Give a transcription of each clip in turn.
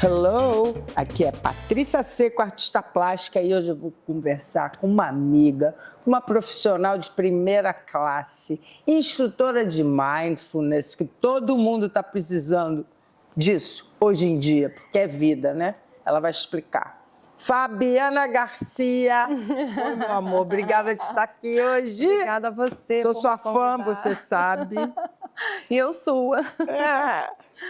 Hello, aqui é Patrícia Seco, artista plástica, e hoje eu vou conversar com uma amiga, uma profissional de primeira classe, instrutora de mindfulness, que todo mundo está precisando disso hoje em dia, porque é vida, né? Ela vai explicar. Fabiana Garcia, oi, meu amor, obrigada de estar aqui hoje. Obrigada a você. Sou sua fã, você sabe. E eu sua.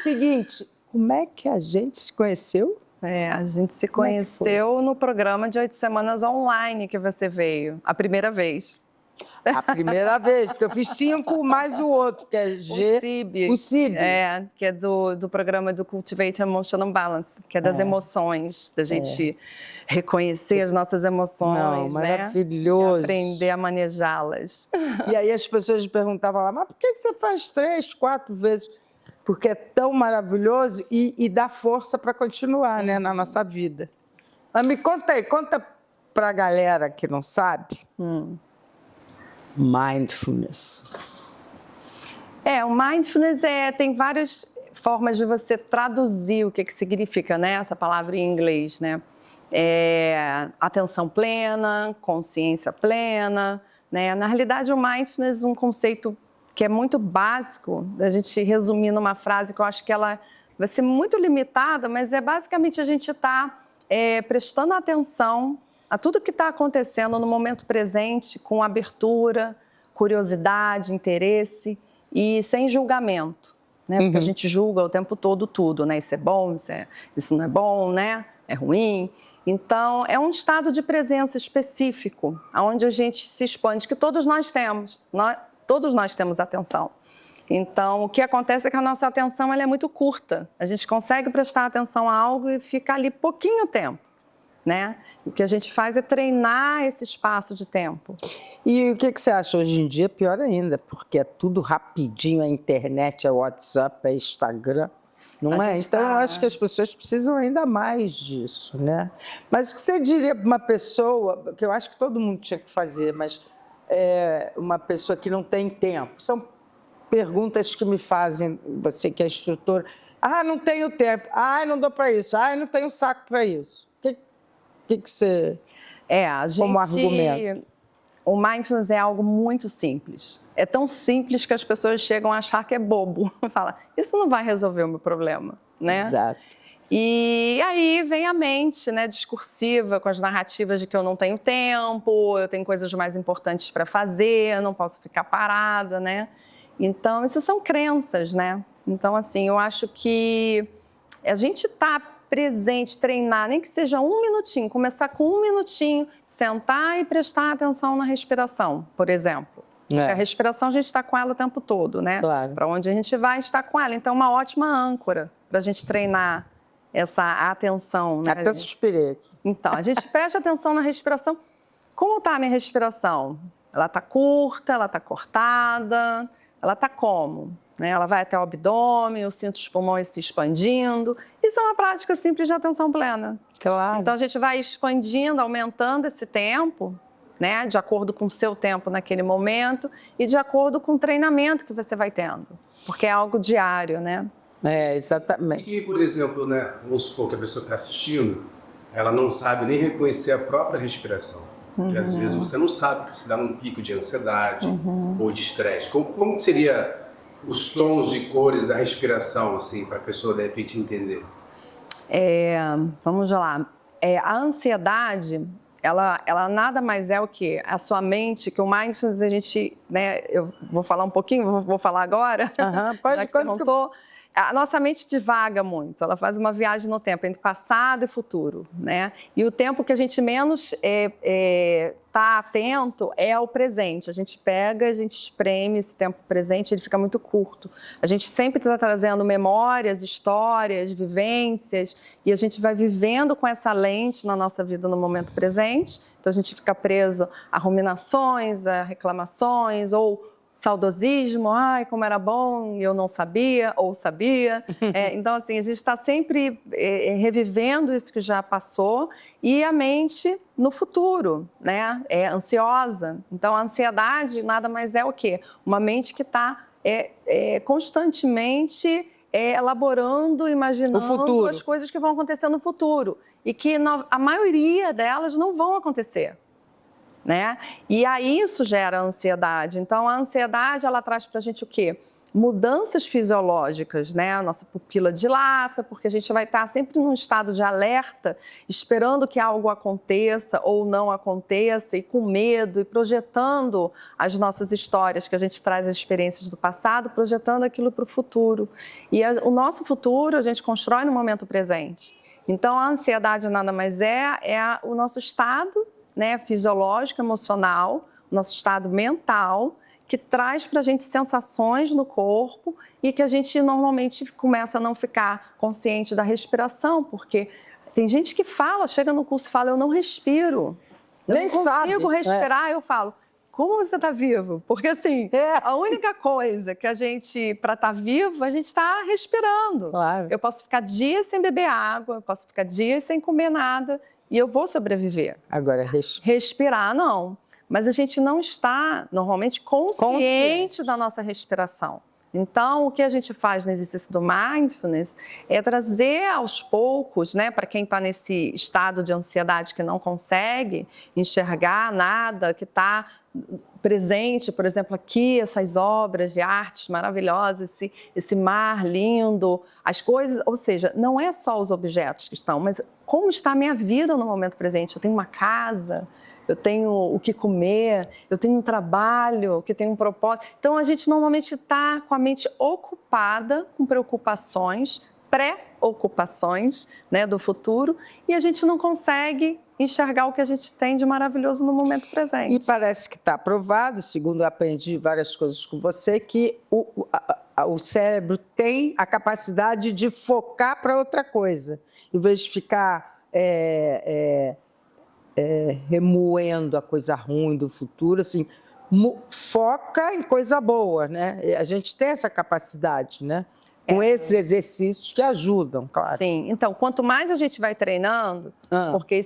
Seguinte, como é que a gente se conheceu? A gente se conheceu no programa de 8 semanas online que você veio, a primeira vez. A primeira vez, porque eu fiz 5 mais o outro, que é G... O CIB. O CIB. Que é do programa do Cultivate Emotional Balance, que é das emoções, da gente reconhecer as nossas emoções, maravilhoso. E aprender a manejá-las. E aí as pessoas me perguntavam lá, mas por que você faz 3, 4 vezes? Porque é tão maravilhoso e dá força para continuar, né, na nossa vida. Mas me conta aí, conta para a galera que não sabe. Mindfulness. O mindfulness tem várias formas de você traduzir o que significa, né, essa palavra em inglês, né? Atenção plena, consciência plena, né? Na realidade, o mindfulness é um conceito que é muito básico, a gente resumir numa frase que eu acho que ela vai ser muito limitada, mas é basicamente a gente estar prestando atenção a tudo que está acontecendo no momento presente, com abertura, curiosidade, interesse e sem julgamento, né? Porque a gente julga o tempo todo tudo, né? Isso é bom, isso não é bom, né? É ruim. Então, é um estado de presença específico, onde a gente se expande, que todos nós temos. Todos nós temos atenção. Então, o que acontece é que a nossa atenção ela é muito curta. A gente consegue prestar atenção a algo e ficar ali pouquinho tempo, né? O que a gente faz é treinar esse espaço de tempo. E o que você acha hoje em dia? Pior ainda, porque é tudo rapidinho, a internet, é WhatsApp, é Instagram, não é? Então, eu acho que as pessoas precisam ainda mais disso, né? Mas o que você diria para uma pessoa, que eu acho que todo mundo tinha que fazer, mas uma pessoa que não tem tempo? São perguntas que me fazem, você que é instrutora, não tenho tempo, não dou para isso, não tenho saco para isso. O que você... como argumento? O mindfulness é algo muito simples. É tão simples que as pessoas chegam a achar que é bobo. Fala, isso não vai resolver o meu problema, né? Exato. E aí vem a mente, né, discursiva, com as narrativas de que eu não tenho tempo, eu tenho coisas mais importantes para fazer, eu não posso ficar parada, né? Então, isso são crenças, né? Então, assim, eu acho que a gente está presente, treinar, nem que seja 1 minutinho, começar com 1 minutinho, sentar e prestar atenção na respiração, por exemplo. Porque a respiração a gente está com ela o tempo todo, né? Claro. Para onde a gente vai, está com ela. Então, é uma ótima âncora para a gente treinar essa atenção, né? Até suspirei aqui. Então, a gente presta atenção na respiração. Como está a minha respiração? Ela está curta, ela está cortada, ela está como? Ela vai até o abdômen, eu sinto os pulmões se expandindo. Isso é uma prática simples de atenção plena. Claro. Então, a gente vai expandindo, aumentando esse tempo, né? De acordo com o seu tempo naquele momento e de acordo com o treinamento que você vai tendo. Porque é algo diário, né? Exatamente. E, por exemplo, né, vamos supor que a pessoa está assistindo, ela não sabe nem reconhecer a própria respiração. Porque às vezes você não sabe que se dá num pico de ansiedade ou de estresse. Como seria os tons de cores da respiração, assim, para a pessoa de repente entender? Vamos lá. A ansiedade, ela nada mais é o que? A sua mente, que o mindfulness a gente, né, eu vou falar um pouquinho, vou falar agora, pode, já que perguntou. A nossa mente divaga muito, ela faz uma viagem no tempo, entre passado e futuro, né? E o tempo que a gente menos está atento é o presente. A gente pega, a gente espreme esse tempo presente, ele fica muito curto. A gente sempre está trazendo memórias, histórias, vivências, e a gente vai vivendo com essa lente na nossa vida no momento presente. Então a gente fica preso a ruminações, a reclamações, ou saudosismo, como era bom, eu não sabia, ou sabia. Então, assim, a gente está sempre revivendo isso que já passou e a mente no futuro, né? É ansiosa. Então, a ansiedade nada mais é o quê? Uma mente que está constantemente elaborando, imaginando O futuro. as coisas que vão acontecer no futuro. E que a maioria delas não vão acontecer. Né? E aí isso gera ansiedade. Então, a ansiedade, ela traz para a gente o quê? Mudanças fisiológicas, né? A nossa pupila dilata, porque a gente vai estar sempre num estado de alerta, esperando que algo aconteça ou não aconteça, e com medo, e projetando as nossas histórias, que a gente traz as experiências do passado, projetando aquilo para o futuro. E o nosso futuro a gente constrói no momento presente. Então, a ansiedade nada mais é o nosso estado, né, fisiológico, emocional, o nosso estado mental, que traz para a gente sensações no corpo e que a gente normalmente começa a não ficar consciente da respiração, porque tem gente que chega no curso e fala, eu não respiro, eu Nem não consigo sabe, respirar, eu falo, como você está vivo? Porque assim, a única coisa que a gente, para estar vivo, a gente está respirando. Claro. Eu posso ficar dias sem beber água, eu posso ficar dias sem comer nada e eu vou sobreviver. Agora, Respirar, não. Mas a gente não está, normalmente, consciente da nossa respiração. Então, o que a gente faz no exercício do mindfulness é trazer aos poucos, né, para quem está nesse estado de ansiedade que não consegue enxergar nada, que está presente, por exemplo, aqui, essas obras de artes maravilhosas, esse mar lindo, as coisas, ou seja, não é só os objetos que estão, mas como está a minha vida no momento presente. Eu tenho uma casa, eu tenho o que comer, eu tenho um trabalho que tem um propósito. Então, a gente normalmente está com a mente ocupada com preocupações, pré-ocupações, né, do futuro, e a gente não consegue enxergar o que a gente tem de maravilhoso no momento presente. E parece que está provado, segundo eu aprendi várias coisas com você, que o cérebro tem a capacidade de focar para outra coisa, em vez de ficar remoendo a coisa ruim do futuro, assim, foca em coisa boa, né? A gente tem essa capacidade, né? Com esses exercícios que ajudam, claro. Sim, então, quanto mais a gente vai treinando, porque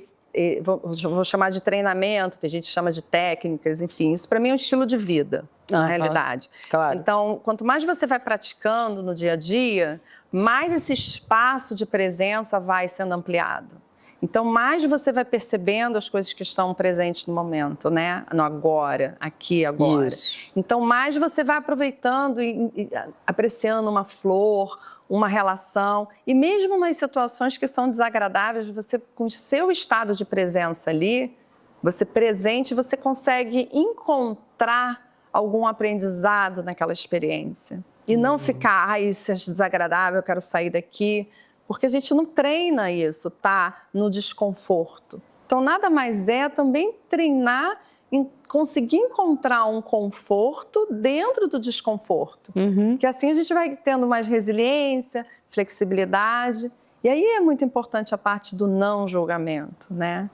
vou chamar de treinamento, tem gente que chama de técnicas, enfim, isso para mim é um estilo de vida, na realidade. Claro. Então, quanto mais você vai praticando no dia a dia, mais esse espaço de presença vai sendo ampliado. Então, mais você vai percebendo as coisas que estão presentes no momento, né? No agora, aqui, agora. Isso. Então, mais você vai aproveitando e apreciando uma flor, uma relação. E mesmo nas situações que são desagradáveis, você, com o seu estado de presença ali, você presente, você consegue encontrar algum aprendizado naquela experiência. E não ficar, isso é desagradável, eu quero sair daqui. Porque a gente não treina isso, tá? No desconforto. Então, nada mais é também treinar em conseguir encontrar um conforto dentro do desconforto. Que assim a gente vai tendo mais resiliência, flexibilidade. E aí é muito importante a parte do não julgamento, né?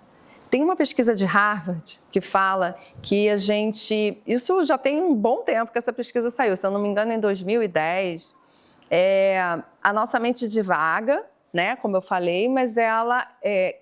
Tem uma pesquisa de Harvard que fala que a gente... Isso já tem um bom tempo que essa pesquisa saiu, se eu não me engano, em 2010... a nossa mente divaga, né, como eu falei, mas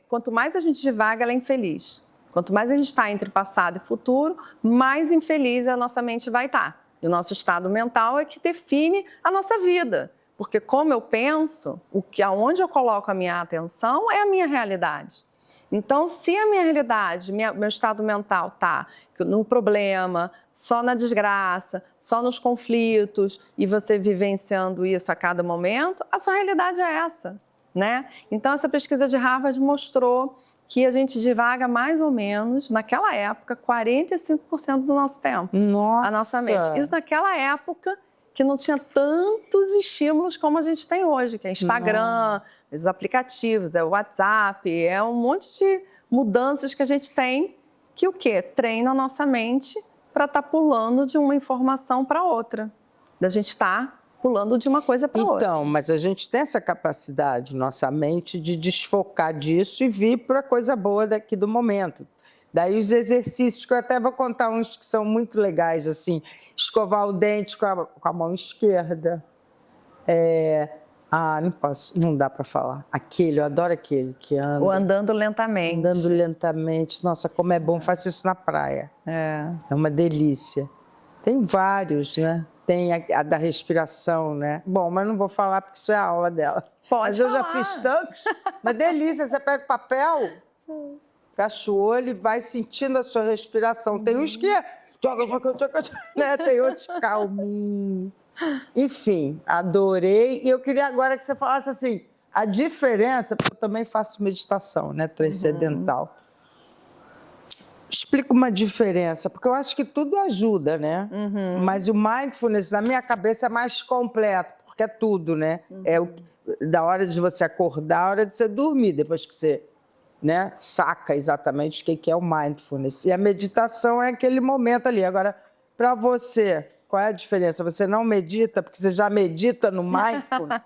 quanto mais a gente divaga, ela é infeliz. Quanto mais a gente está entre passado e futuro, mais infeliz a nossa mente vai estar. E o nosso estado mental é que define a nossa vida. Porque como eu penso, aonde eu coloco a minha atenção é a minha realidade. Então, se a minha realidade, meu estado mental está no problema, só na desgraça, só nos conflitos, e você vivenciando isso a cada momento, a sua realidade é essa, né? Então, essa pesquisa de Harvard mostrou que a gente divaga mais ou menos, naquela época, 45% do nosso tempo. Nossa! A nossa mente. Isso naquela época que não tinha tantos estímulos como a gente tem hoje, que é Instagram, os aplicativos, é o WhatsApp, é um monte de mudanças que a gente tem que o quê? Treina a nossa mente para estar pulando de uma informação para outra, da gente estar pulando de uma coisa para outra. Então, mas a gente tem essa capacidade, nossa mente, de desfocar disso e vir para a coisa boa daqui do momento. Daí os exercícios, que eu até vou contar uns que são muito legais, assim, escovar o dente com a mão esquerda. Não posso, não dá para falar. Eu adoro aquele que anda. Ou andando lentamente. Andando lentamente. Nossa, como é bom, faço isso na praia. É uma delícia. Tem vários, né? tem a da respiração, né? Bom, mas não vou falar porque isso é a aula dela. Pode mas eu já falar. fiz tantos. Uma delícia, você pega o papel, fecha o olho e vai sentindo a sua respiração. Tem uns que né? Tem outros calminhos. Enfim, adorei. E eu queria agora que você falasse assim, a diferença, porque eu também faço meditação, né? Transcendental. Explica uma diferença, porque eu acho que tudo ajuda, né? Mas o mindfulness, na minha cabeça, é mais completo, porque é tudo, né? É da hora de você acordar, a hora de você dormir, depois que você, né, saca exatamente o que é o mindfulness. E a meditação é aquele momento ali. Agora, para você, qual é a diferença? Você não medita porque você já medita no mindfulness?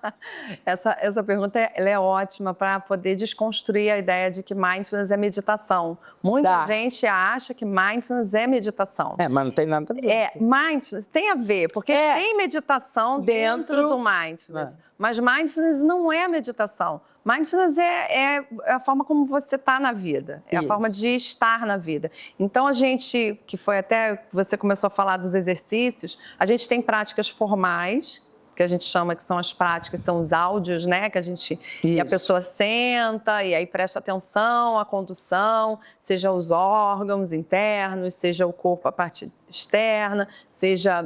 Essa pergunta ela é ótima para poder desconstruir a ideia de que mindfulness é meditação. Muita gente acha que mindfulness é meditação. Mas não tem nada a ver. Mindfulness tem a ver, porque tem meditação dentro do mindfulness. Mas mindfulness não é meditação. Mindfulness é a forma como você está na vida, é a forma de estar na vida. Então, a gente, que foi até, você começou a falar dos exercícios, a gente tem práticas formais, que a gente chama que são as práticas, são os áudios, né? Que a gente, e a pessoa senta e aí presta atenção à condução, seja os órgãos internos, seja o corpo, a parte externa, seja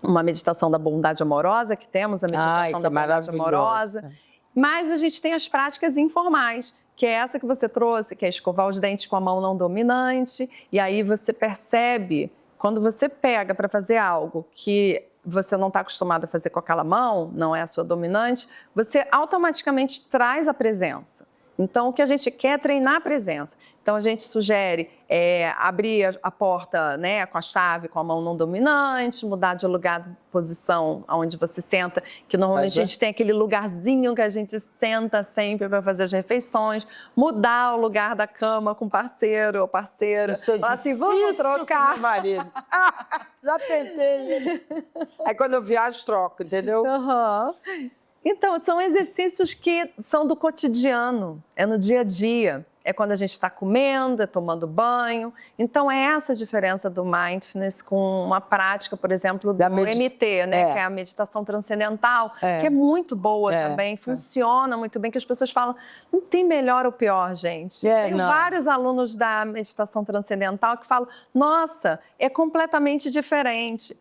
uma meditação da bondade amorosa, que temos a meditação da bondade amorosa. Mas a gente tem as práticas informais, que é essa que você trouxe, que é escovar os dentes com a mão não dominante. E aí você percebe, quando você pega para fazer algo que você não está acostumado a fazer com aquela mão, não é a sua dominante, você automaticamente traz a presença. Então, o que a gente quer é treinar a presença. Então, a gente sugere abrir a porta, né, com a chave, com a mão não dominante, mudar de lugar, posição onde você senta, que normalmente a gente tem aquele lugarzinho que a gente senta sempre para fazer as refeições, mudar o lugar da cama com parceiro ou parceira. Falar assim, vamos trocar. Com meu marido. Já tentei. Aí, quando eu viajo, troco, entendeu? Então, são exercícios que são do cotidiano, é no dia a dia, é quando a gente está comendo, é tomando banho. Então, é essa a diferença do mindfulness com uma prática, por exemplo, do MT, né? Que é a meditação transcendental, que é muito boa também, funciona muito bem, que as pessoas falam, não tem melhor ou pior, gente. Tenho vários alunos da meditação transcendental que falam, nossa, é completamente diferente.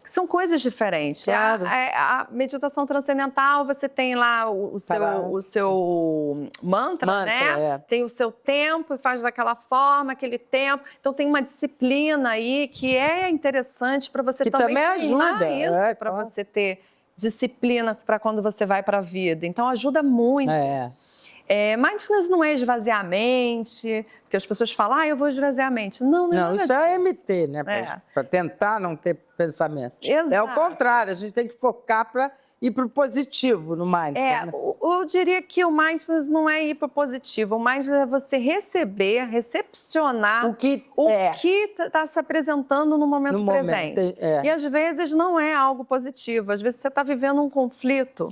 São coisas diferentes. Claro. A meditação transcendental, você tem lá o seu mantra, né? Tem o seu tempo e faz daquela forma, aquele tempo. Então, tem uma disciplina aí que é interessante para você também ajuda isso, para você ter disciplina para quando você vai para a vida. Então, ajuda muito. Mindfulness não é esvaziar a mente, porque as pessoas falam, eu vou esvaziar a mente. Não, isso é MT, né? Para tentar não ter pensamento. Exato. É o contrário, a gente tem que focar para ir para o positivo no mindfulness. Eu diria que o mindfulness não é ir para o positivo. O mindfulness é você recepcionar o que está se apresentando no momento presente. E às vezes não é algo positivo. Às vezes você está vivendo um conflito,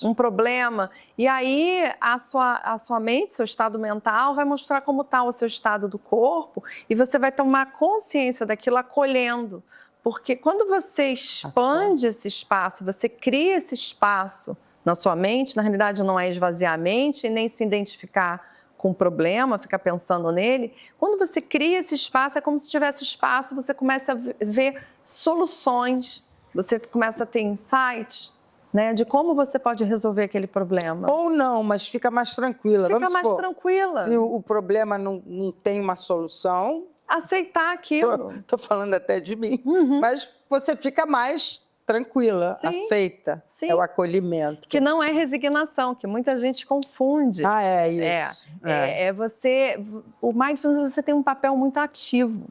um problema. E aí a sua mente, seu estado mental vai mostrar como está o seu estado do corpo e você vai tomar consciência daquilo acolhendo. Porque quando você expande esse espaço, você cria esse espaço na sua mente, na realidade não é esvaziar a mente e nem se identificar com o problema, ficar pensando nele. Quando você cria esse espaço, é como se tivesse espaço, você começa a ver soluções, você começa a ter insights, né, de como você pode resolver aquele problema. Ou não, mas fica mais tranquila. Fica mais tranquila. Se o problema não tem uma solução... Aceitar aquilo. Estou falando até de mim, mas você fica mais tranquila, aceita. É o acolhimento. Que não é resignação, que muita gente confunde. É isso. O mindfulness, você tem um papel muito ativo.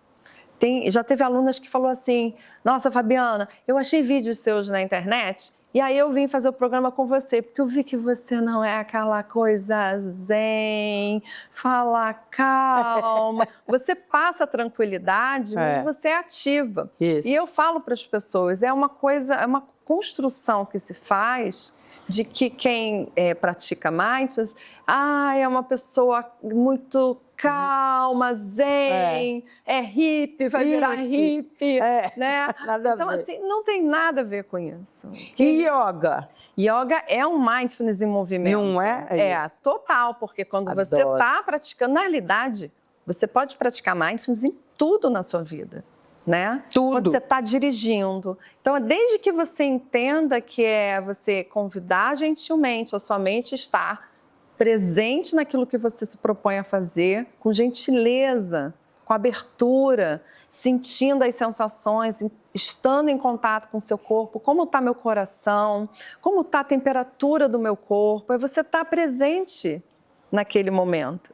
Já teve alunas que falou assim, nossa, Fabiana, eu achei vídeos seus na internet e aí eu vim fazer o programa com você, porque eu vi que você não é aquela coisa zen, fala calma. Você passa tranquilidade, mas você é ativa. E eu falo para as pessoas, é uma construção que se faz de que quem pratica mindfulness, é uma pessoa muito calma, zen, é hippie, vai virar hippie, né? Nada então, a ver. assim, não tem nada a ver com isso. E yoga? Yoga é um mindfulness em movimento. Não é? Isso. Total, porque quando você Adoro. está praticando, na realidade, você pode praticar mindfulness em tudo na sua vida, né? Tudo. Quando você está dirigindo. Então, desde que você entenda que é você convidar gentilmente a sua mente estar presente naquilo que você se propõe a fazer, com gentileza, com abertura, sentindo as sensações, estando em contato com o seu corpo, como está meu coração, como está a temperatura do meu corpo, é você estar presente naquele momento.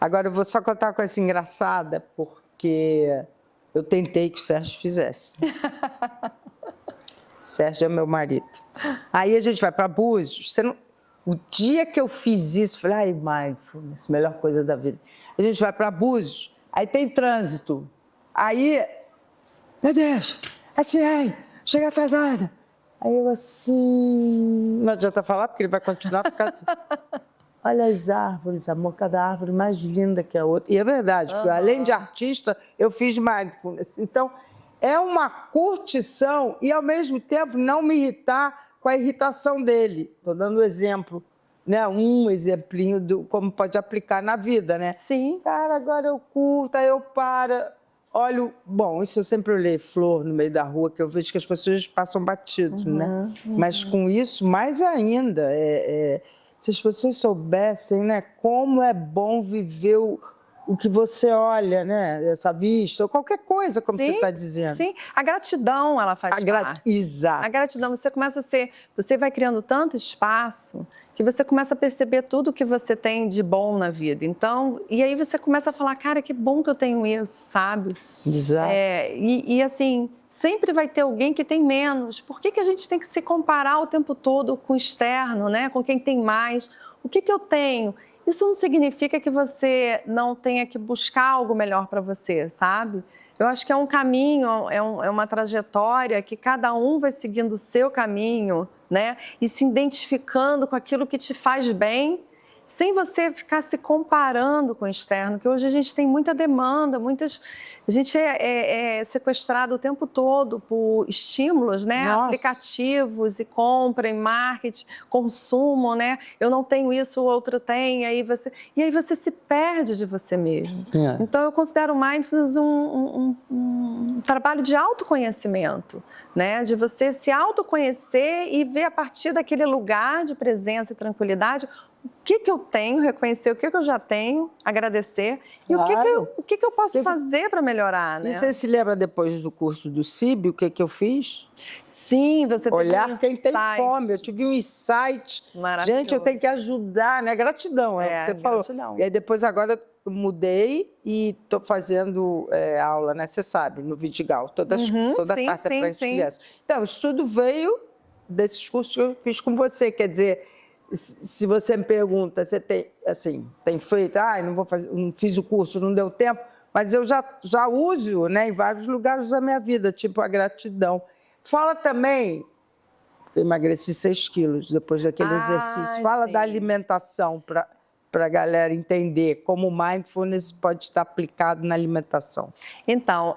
Agora, eu vou só contar uma coisa engraçada, porque eu tentei que o Sérgio fizesse. Sérgio é meu marido. Aí a gente vai para Búzios. O dia que eu fiz isso, falei, mindfulness, melhor coisa da vida. A gente vai para Búzios, aí tem trânsito. Aí, meu Deus, assim, chega atrasada. Aí eu assim, não adianta falar, porque ele vai continuar a ficar assim. Olha as árvores, amor, cada árvore mais linda que a outra. E é verdade, porque além de artista, eu fiz mindfulness. Então, é uma curtição e, ao mesmo tempo, não me irritar com a irritação dele. Estou dando exemplo, né? Um exemplinho do como pode aplicar na vida, né? Sim. Cara, agora eu curto, aí eu paro, olho... Bom, isso eu sempre olhei flor no meio da rua, que eu vejo que as pessoas passam batidos, né? Mas com isso, mais ainda, se as pessoas soubessem, né, como é bom viver o que você olha, né, essa vista, ou qualquer coisa, como você está dizendo. Sim, a gratidão, ela faz parte. Exato. A gratidão, você vai criando tanto espaço que você começa a perceber tudo que você tem de bom na vida. Então, e aí você começa a falar, cara, que bom que eu tenho isso, sabe? Exato. E assim, sempre vai ter alguém que tem menos. Por que a gente tem que se comparar o tempo todo com o externo, né? Com quem tem mais? O que eu tenho? Isso não significa que você não tenha que buscar algo melhor para você, sabe? Eu acho que é um caminho, é uma trajetória que cada um vai seguindo o seu caminho, né? E se identificando com aquilo que te faz bem, sem você ficar se comparando com o externo, que hoje a gente tem muita demanda, a gente é sequestrado o tempo todo por estímulos, né? Nossa. Aplicativos e compra, e marketing, consumo, né? Eu não tenho isso, o outro tem, e aí você se perde de você mesmo. Então, eu considero o mindfulness um trabalho de autoconhecimento, né? De você se autoconhecer e ver a partir daquele lugar de presença e tranquilidade o que eu tenho, reconhecer o que eu já tenho, agradecer, e o que eu posso fazer para melhorar, né? E você se lembra depois do curso do CIB, o que eu fiz? Sim, você Olhar teve um quem tem insight. fome. Eu tive um insight. Maravilhoso. Gente, eu tenho que ajudar, né? Gratidão, é o que você falou. Gratidão. E aí depois agora eu mudei e estou fazendo aula, né? Você sabe, no Vidigal, toda quarta para a criança. Então, isso tudo veio desses cursos que eu fiz com você, quer dizer... Se você me pergunta, você tem feito, não vou fazer, não fiz o curso, não deu tempo, mas eu já uso, né, em vários lugares da minha vida, tipo a gratidão. Fala também, eu emagreci 6 quilos depois daquele exercício. Fala da alimentação para a galera entender como o mindfulness pode estar aplicado na alimentação. Então,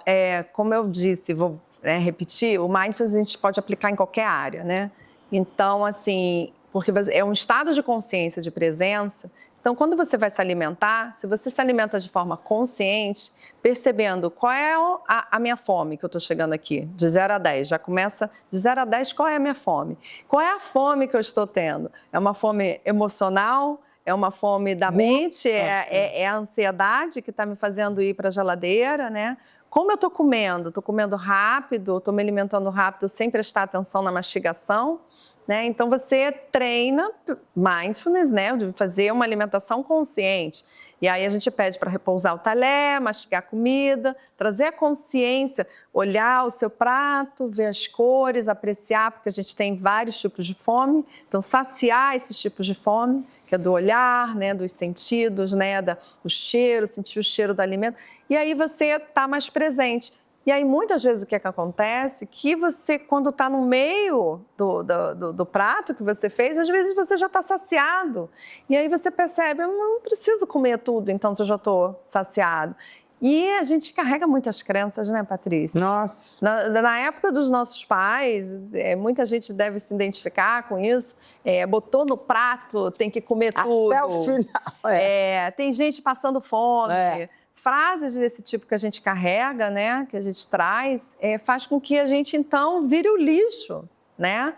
como eu disse, vou repetir, o mindfulness a gente pode aplicar em qualquer área, né? Então, assim... porque é um estado de consciência, de presença. Então, quando você vai se alimentar, se você se alimenta de forma consciente, percebendo qual é a minha fome que eu estou chegando aqui, de 0 a 10, já começa de 0 a 10, qual é a minha fome? Qual é a fome que eu estou tendo? É uma fome emocional? É uma fome da mente? É a ansiedade que está me fazendo ir para a geladeira, né? Como eu estou comendo? Estou comendo rápido? Estou me alimentando rápido sem prestar atenção na mastigação? Né? Então, você treina mindfulness, né? De fazer uma alimentação consciente. E aí a gente pede para repousar o talher, mastigar a comida, trazer a consciência, olhar o seu prato, ver as cores, apreciar, porque a gente tem vários tipos de fome. Então, saciar esses tipos de fome, que é do olhar, né? Dos sentidos, né? O cheiro, sentir o cheiro do alimento. E aí você está mais presente. E aí, muitas vezes, o que acontece? Que você, quando está no meio do prato que você fez, às vezes você já está saciado. E aí você percebe, eu não preciso comer tudo, então se eu já estou saciado. E a gente carrega muitas crenças, né, Patrícia? Nossa. Na época dos nossos pais, muita gente deve se identificar com isso, botou no prato, tem que comer tudo. Até o final. Tem gente passando fome. Frases desse tipo que a gente carrega, né, que a gente traz, faz com que a gente, então, vire o lixo, né,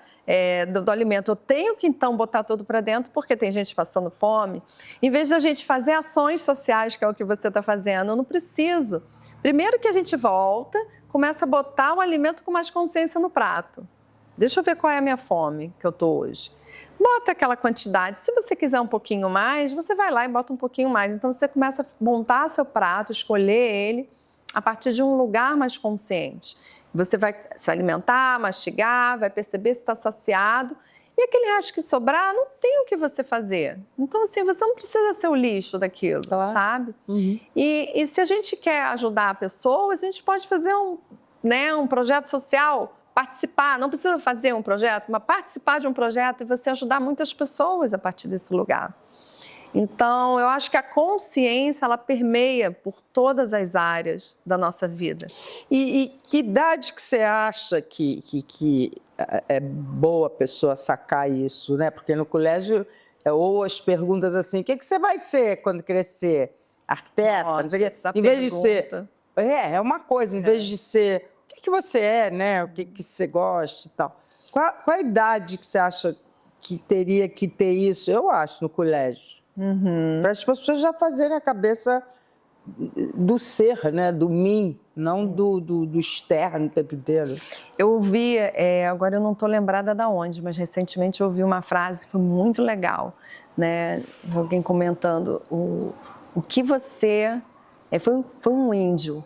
do alimento. Eu tenho que, então, botar tudo para dentro porque tem gente passando fome. Em vez da gente fazer ações sociais, que é o que você está fazendo, eu não preciso. Primeiro que a gente volta, começa a botar o alimento com mais consciência no prato. Deixa eu ver qual é a minha fome que eu estou hoje. Bota aquela quantidade. Se você quiser um pouquinho mais, você vai lá e bota um pouquinho mais. Então, você começa a montar seu prato, escolher ele a partir de um lugar mais consciente. Você vai se alimentar, mastigar, vai perceber se está saciado. E aquele resto que sobrar, não tem o que você fazer. Então, assim, você não precisa ser o lixo daquilo, sabe? Uhum. E se a gente quer ajudar pessoas, a gente pode fazer um projeto social, participar, não precisa fazer um projeto, mas participar de um projeto e você ajudar muitas pessoas a partir desse lugar. Então, eu acho que a consciência, ela permeia por todas as áreas da nossa vida. E que idade que você acha que é boa a pessoa sacar isso, né? Porque no colégio, ou as perguntas assim, o que você vai ser quando crescer? Arquiteta? Nossa, essa em vez de pergunta. ser... É uma coisa, em vez de ser... O que você é, né? O que você gosta e tal. Qual a idade que você acha que teria que ter isso? Eu acho, no colégio. Para as pessoas já fazerem a cabeça do ser, né? Do mim, não do externo o tempo inteiro. Eu ouvi, agora eu não estou lembrada de onde, mas recentemente eu ouvi uma frase que foi muito legal, né? Alguém comentando o que você... Foi um índio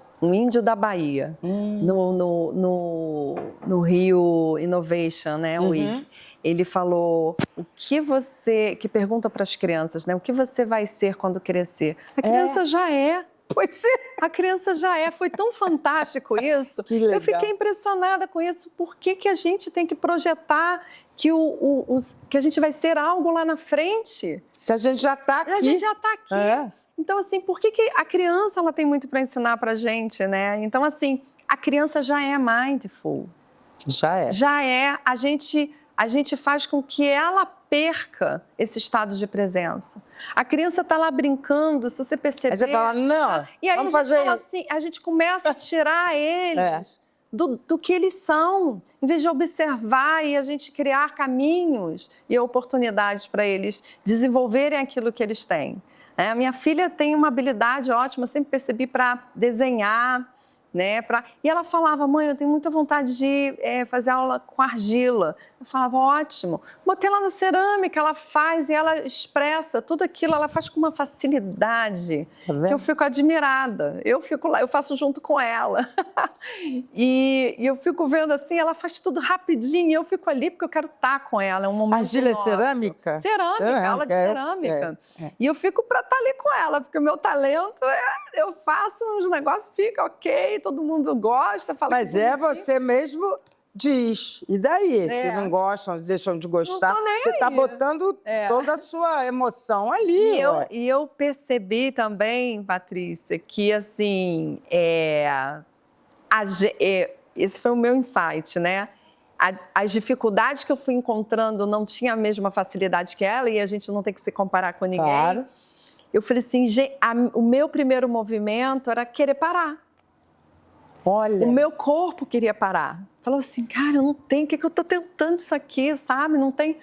da Bahia, no Rio Innovation, né? O WIC. Ele falou que pergunta para as crianças, né? O que você vai ser quando crescer? A criança já é. Pois é. A criança já é. Foi tão fantástico isso. Que legal. Eu fiquei impressionada com isso. Por que a gente tem que projetar que a gente vai ser algo lá na frente? Se a gente já está aqui. A gente já está aqui. Então, assim, por que a criança ela tem muito para ensinar para a gente, né? Então, assim, a criança já é mindful. Já é. Já é. A gente faz com que ela perca esse estado de presença. A criança está lá brincando, se você perceber... Aí você fala, não, e aí vamos a gente fazer fala assim, a gente começa a tirar eles do que eles são, em vez de observar e a gente criar caminhos e oportunidades para eles desenvolverem aquilo que eles têm. A minha filha tem uma habilidade ótima, sempre percebi, para desenhar, né? E ela falava, mãe, eu tenho muita vontade de fazer aula com argila. Eu falava, ótimo. Botei ela na cerâmica, ela faz e ela expressa tudo aquilo, ela faz com uma facilidade que eu fico admirada. Eu fico lá, eu faço junto com ela. E eu fico vendo assim, ela faz tudo rapidinho, eu fico ali porque eu quero estar com ela. É um momento argila nosso. É cerâmica? Cerâmica, aula de cerâmica. E eu fico para estar ali com ela, porque o meu talento eu faço uns negócios, fica ok, todo mundo gosta, fala. Mas você mesmo diz. E daí? Se não gostam, deixam de gostar, você está botando toda a sua emoção ali. E eu percebi também, Patrícia, que assim, esse foi o meu insight, né? As dificuldades que eu fui encontrando não tinha a mesma facilidade que ela e a gente não tem que se comparar com ninguém. Claro. Eu falei assim, o meu primeiro movimento era querer parar. Olha. O meu corpo queria parar. Falou assim, cara, não tem, o que eu tô tentando isso aqui, sabe? Não tem.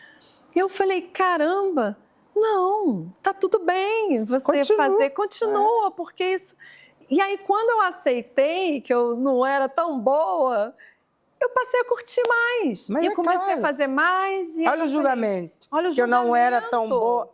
E eu falei, caramba, não, tá tudo bem você continua, porque isso... E aí, quando eu aceitei que eu não era tão boa, eu passei a curtir mais. E eu comecei a fazer mais. E olha o julgamento. Olha o julgamento. Que eu não era tão boa.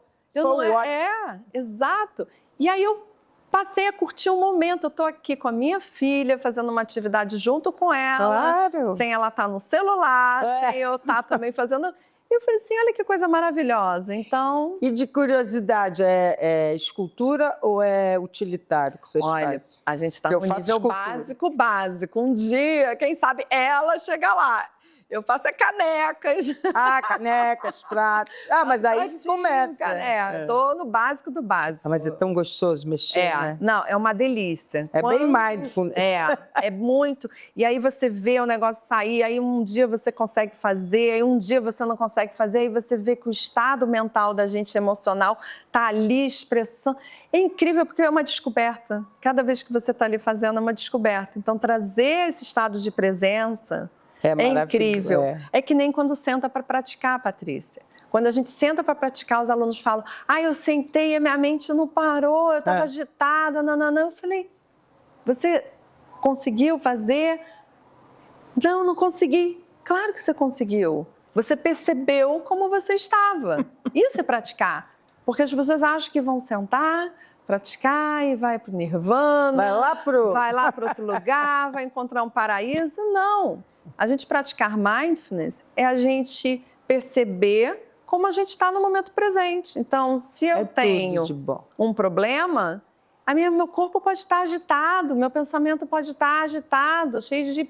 Exato. E aí eu passei a curtir um momento. Eu estou aqui com a minha filha, fazendo uma atividade junto com ela. Claro. Sem ela estar no celular, sem eu estar também fazendo... E eu falei assim, olha que coisa maravilhosa. Então, E de curiosidade, é escultura ou é utilitário que vocês olha, fazem? a gente está Eu no faço nível escultura. básico. Um dia, quem sabe, ela chega lá. Eu faço canecas. Ah, canecas, pratos. Ah, mas daí que começa. Tô no básico do básico. Ah, mas é tão gostoso mexer, né? Não, é uma delícia. É bem mindfulness. É muito. E aí você vê o negócio sair, aí um dia você consegue fazer, aí um dia você não consegue fazer, aí você vê que o estado mental da gente emocional tá ali expressando. É incrível porque é uma descoberta. Cada vez que você está ali fazendo é uma descoberta. Então, trazer esse estado de presença é incrível. É que nem quando senta para praticar, Patrícia. Quando a gente senta para praticar, os alunos falam, eu sentei e minha mente não parou, eu estava agitada, nananã. Eu falei, você conseguiu fazer? Não consegui. Claro que você conseguiu. Você percebeu como você estava. Isso é praticar. Porque as pessoas acham que vão sentar, praticar e vai para o nirvana. Vai lá para outro lugar, vai encontrar um paraíso. Não. A gente praticar mindfulness é a gente perceber como a gente está no momento presente. Então, se eu tenho um problema, meu corpo pode estar agitado, meu pensamento pode estar agitado, cheio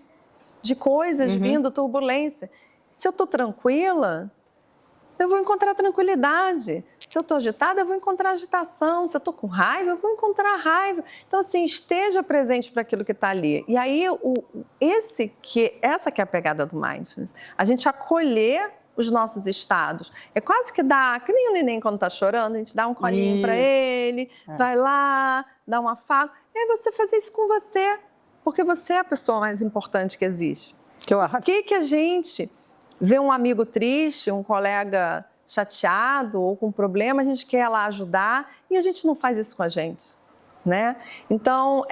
de coisas vindo, turbulência. Se eu estou tranquila, eu vou encontrar tranquilidade. Se eu estou agitada, eu vou encontrar agitação. Se eu estou com raiva, eu vou encontrar raiva. Então, assim, esteja presente para aquilo que está ali. E aí, essa que é a pegada do mindfulness. A gente acolher os nossos estados. É quase que que nem o neném quando está chorando, a gente dá um colinho para ele, vai lá, dá um afago. E aí você fazer isso com você, porque você é a pessoa mais importante que existe. Por que a gente vê um amigo triste, um colega chateado ou com problema, a gente quer lá ajudar e a gente não faz isso com a gente, né? Então,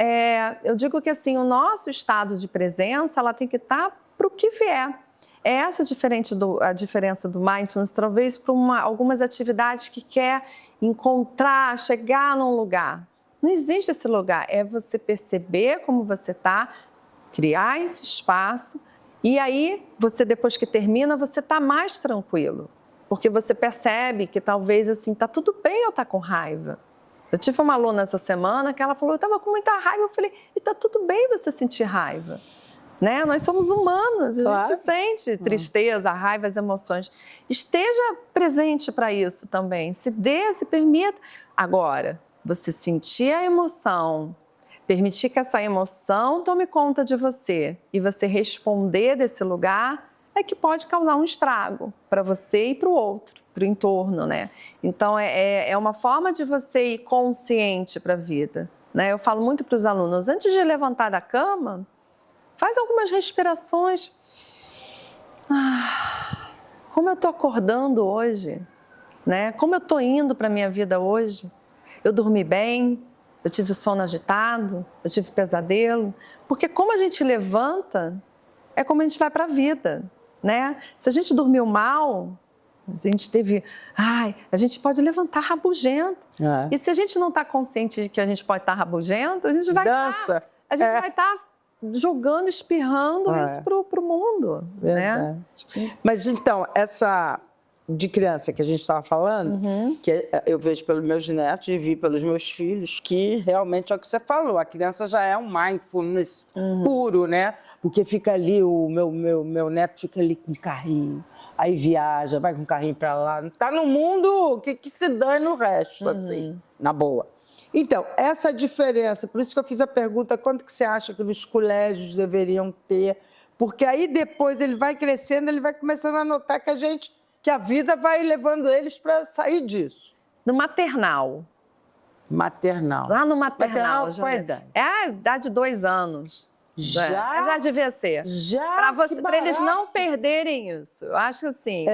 eu digo que assim, o nosso estado de presença, ela tem que estar para o que vier. É essa a diferença do mindfulness, talvez para algumas atividades que quer encontrar, chegar num lugar. Não existe esse lugar, é você perceber como você está, criar esse espaço. E aí, você depois que termina, você está mais tranquilo, porque você percebe que talvez assim, está tudo bem eu estar com raiva. Eu tive uma aluna essa semana que ela falou, eu estava com muita raiva, eu falei, e está tudo bem você sentir raiva, né? Nós somos humanos, a gente sente tristeza, raiva, as emoções. Esteja presente para isso também, se permita. Agora, você sentir a emoção, permitir que essa emoção tome conta de você e você responder desse lugar é que pode causar um estrago para você e para o outro, para o entorno, né? Então, é uma forma de você ir consciente para a vida, né? Eu falo muito para os alunos, antes de levantar da cama, faz algumas respirações. Como eu estou acordando hoje, né? Como eu estou indo para a minha vida hoje? Eu dormi bem? Eu tive sono agitado, eu tive pesadelo, porque como a gente levanta, é como a gente vai para a vida, né? Se a gente dormiu mal, a gente pode levantar rabugento. E se a gente não está consciente de que a gente pode estar rabugento, a gente vai estar jogando, espirrando isso para o mundo, né? Mas então, essa de criança que a gente estava falando, que eu vejo pelos meus netos e vi pelos meus filhos, que realmente é o que você falou, a criança já é um mindfulness puro, né? Porque fica ali, o meu neto fica ali com carrinho, aí viaja, vai com o carrinho para lá, tá no mundo que se dane o resto, assim, na boa. Então, essa diferença, por isso que eu fiz a pergunta, quanto que você acha que nos colégios deveriam ter? Porque aí depois ele vai crescendo, ele vai começando a notar que a vida vai levando eles para sair disso. No maternal. Maternal. Lá no maternal. Qual é a idade? É a idade de 2 anos. Já devia ser. Para eles não perderem isso. Eu acho assim,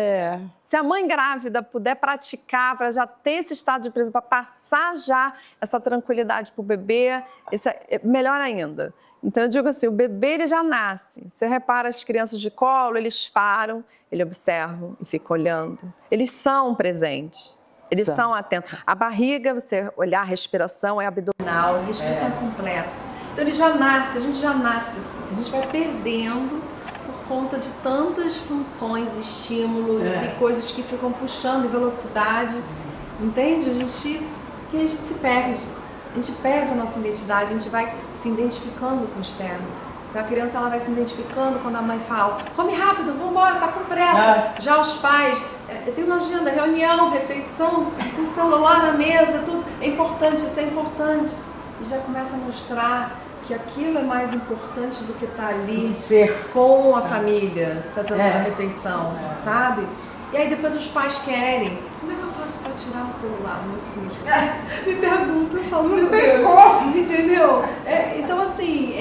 se a mãe grávida puder praticar, para já ter esse estado de presença, para passar já essa tranquilidade para o bebê, isso é melhor ainda. Então, eu digo assim, o bebê ele já nasce. Você repara as crianças de colo, eles param, eles observam e ficam olhando. Eles são presentes, eles são atentos. A barriga, você olhar a respiração, é abdominal, a respiração completa. Então, ele já nasce, a gente já nasce assim. A gente vai perdendo por conta de tantas funções, estímulos e coisas que ficam puxando em velocidade, entende? E a gente se perde. A gente perde a nossa identidade, a gente vai se identificando com o externo. Então a criança ela vai se identificando quando a mãe fala: come rápido, vamos embora, tá com pressa. Já os pais, tem uma agenda, reunião, refeição, com o celular na mesa, tudo. É importante, isso é importante. E já começa a mostrar que aquilo é mais importante do que estar ali com a família, fazendo uma refeição, sabe? E aí depois os pais querem: como é que eu faço para tirar o celular do meu filho? Me perguntam, eu falo: meu Deus, entendeu? Então assim,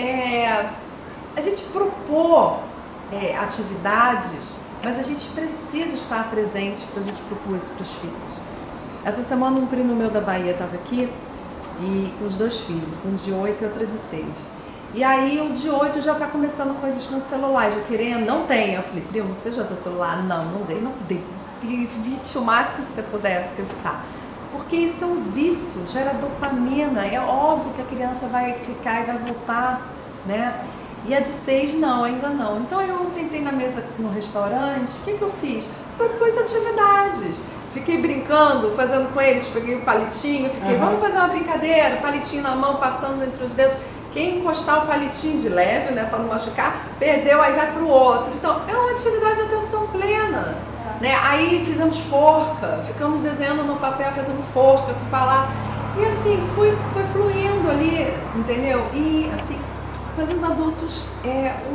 a gente propor atividades, mas a gente precisa estar presente para a gente propor isso para os filhos. Essa semana um primo meu da Bahia estava aqui, e com os 2 filhos, um de 8 e outra de 6. E aí o de 8 já está começando coisas com o celular, já querendo, não tem. Eu falei: primo, você já tem celular? Não dei. Evite o máximo que você puder evitar. Porque isso é um vício, gera dopamina. É óbvio que a criança vai ficar e vai voltar, né? E a de 6 não, ainda não. Então eu sentei na mesa no restaurante, o que eu fiz? Propus atividades. Fiquei brincando, fazendo com eles, peguei o palitinho, vamos fazer uma brincadeira, palitinho na mão, passando entre os dedos. Quem encostar o palitinho de leve, né, para não machucar, perdeu, aí vai pro outro. Então, é uma atividade de atenção plena. Né? Aí fizemos forca, ficamos desenhando no papel, fazendo forca, com palavra. E assim, foi fluindo ali, entendeu? E assim, mas os adultos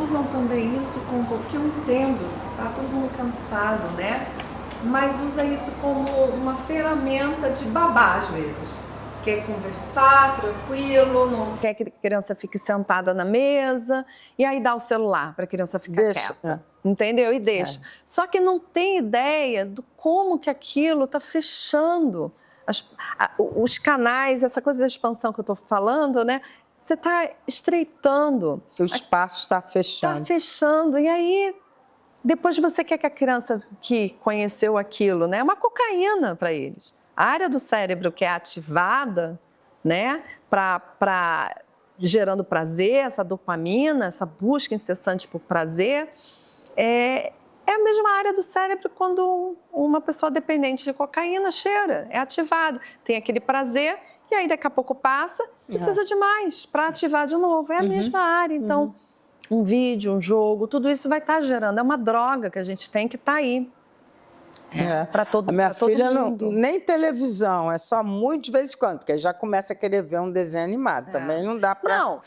usam também isso como, porque eu entendo, tá todo mundo cansado, né? Mas usa isso como uma ferramenta de babá às vezes. Quer conversar tranquilo, não quer que a criança fique sentada na mesa, e aí dá o celular para a criança ficar quieta. Entendeu? E deixa. Só que não tem ideia do como que aquilo está fechando os canais, essa coisa da expansão que eu estou falando, né? Você está estreitando. O espaço está fechando. Está fechando. E aí, depois você quer que a criança que conheceu aquilo, né? É uma cocaína para eles. A área do cérebro que é ativada, né? Gerando prazer, essa dopamina, essa busca incessante por prazer, é a mesma área do cérebro quando uma pessoa dependente de cocaína cheira, é ativada, tem aquele prazer e aí daqui a pouco passa, precisa de mais para ativar de novo, é a mesma área. Então, um vídeo, um jogo, tudo isso vai estar gerando, é uma droga que a gente tem que estar aí. Para todo mundo. A minha filha nem televisão, é só muito de vez em quando, porque já começa a querer ver um desenho animado, também não dá para... Não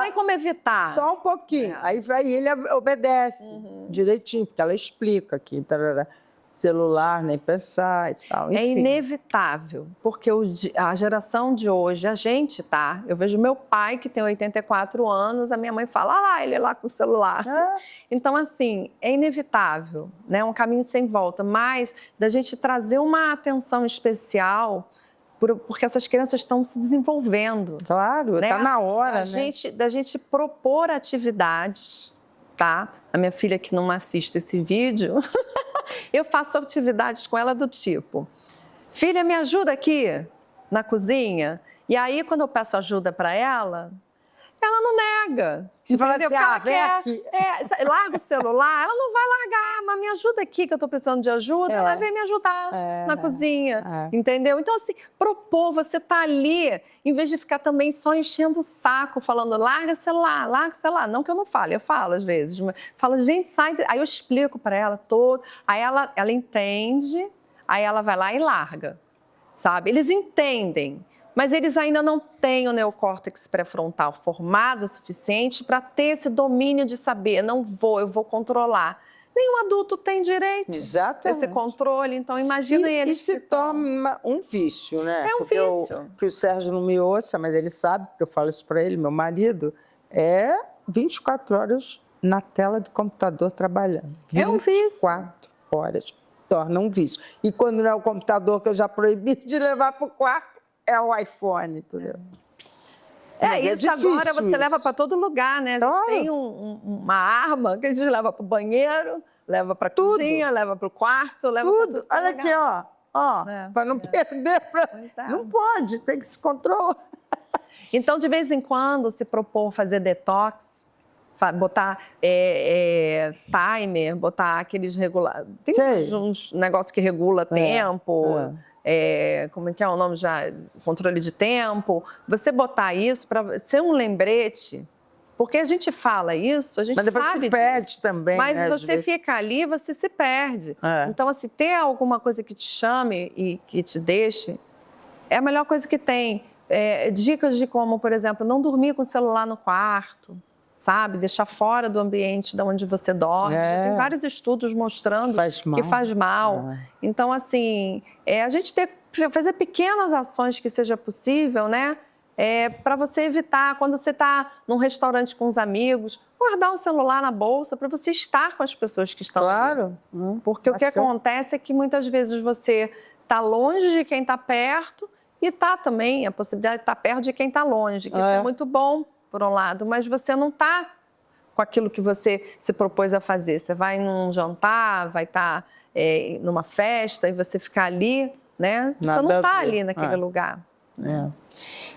tem como evitar. Só um pouquinho, aí ele obedece direitinho, porque ela explica aqui, tarará, celular, nem pensar e tal, enfim. É inevitável, porque a geração de hoje, a gente eu vejo meu pai que tem 84 anos, a minha mãe fala: ah lá, ele é lá com o celular. Então, assim, é inevitável, né? É um caminho sem volta, mas da gente trazer uma atenção especial, porque essas crianças estão se desenvolvendo. Claro, está na hora, Da gente propor atividades, tá? A minha filha que não assiste esse vídeo... Eu faço atividades com ela do tipo: filha, me ajuda aqui na cozinha. E aí, quando eu peço ajuda para ela não nega. Você fala assim: vem aqui. Larga o celular, ela não vai largar, mas me ajuda aqui que eu estou precisando de ajuda, ela vem me ajudar na cozinha, entendeu? Então, assim, propor, você tá ali, em vez de ficar também só enchendo o saco, falando: larga o celular. Não que eu não fale, eu falo às vezes. Falo: gente, sai. Aí eu explico para ela todo, aí ela entende, aí ela vai lá e larga, sabe? Eles entendem. Mas eles ainda não têm o neocórtex pré-frontal formado o suficiente para ter esse domínio de saber: eu vou controlar. Nenhum adulto tem direito a esse controle, então imagina eles. E se torna um vício, né? É um vício. Que o Sérgio não me ouça, mas ele sabe, porque eu falo isso para ele, meu marido, 24 horas na tela do computador trabalhando. É um vício. 24 horas. Torna um vício. E quando não é o computador que eu já proibi de levar para o quarto, é o iPhone, entendeu? Isso agora você leva para todo lugar, né? A gente tem uma arma que a gente leva para o banheiro, leva para a cozinha, leva para o quarto, leva para tudo. Olha aqui, para não perder. Não pode, tem que se controlar. Então, de vez em quando, se propor fazer detox, botar timer, botar aqueles regular. Tem uns negócios que regula tempo. Como é que é o nome já? Controle de tempo. Você botar isso para ser um lembrete. Porque a gente fala isso, a gente sabe disso. Mas depois se perde também. Mas você fica ali, você se perde. Então, assim, ter alguma coisa que te chame e que te deixe é a melhor coisa que tem. Dicas de como, por exemplo, não dormir com o celular no quarto, sabe? Deixar fora do ambiente de onde você dorme. Tem vários estudos mostrando que faz mal. Então, assim, a gente fazer pequenas ações que seja possível, né? Para você evitar, quando você está num restaurante com os amigos, guardar o celular na bolsa para você estar com as pessoas que estão ali. Porque o que acontece é que muitas vezes você está longe de quem está perto e está também a possibilidade de estar perto de quem está longe, que isso é muito bom, por um lado, mas você não está com aquilo que você se propôs a fazer. Você vai num jantar, vai estar numa festa e você ficar ali, né? Você não está ali naquele lugar.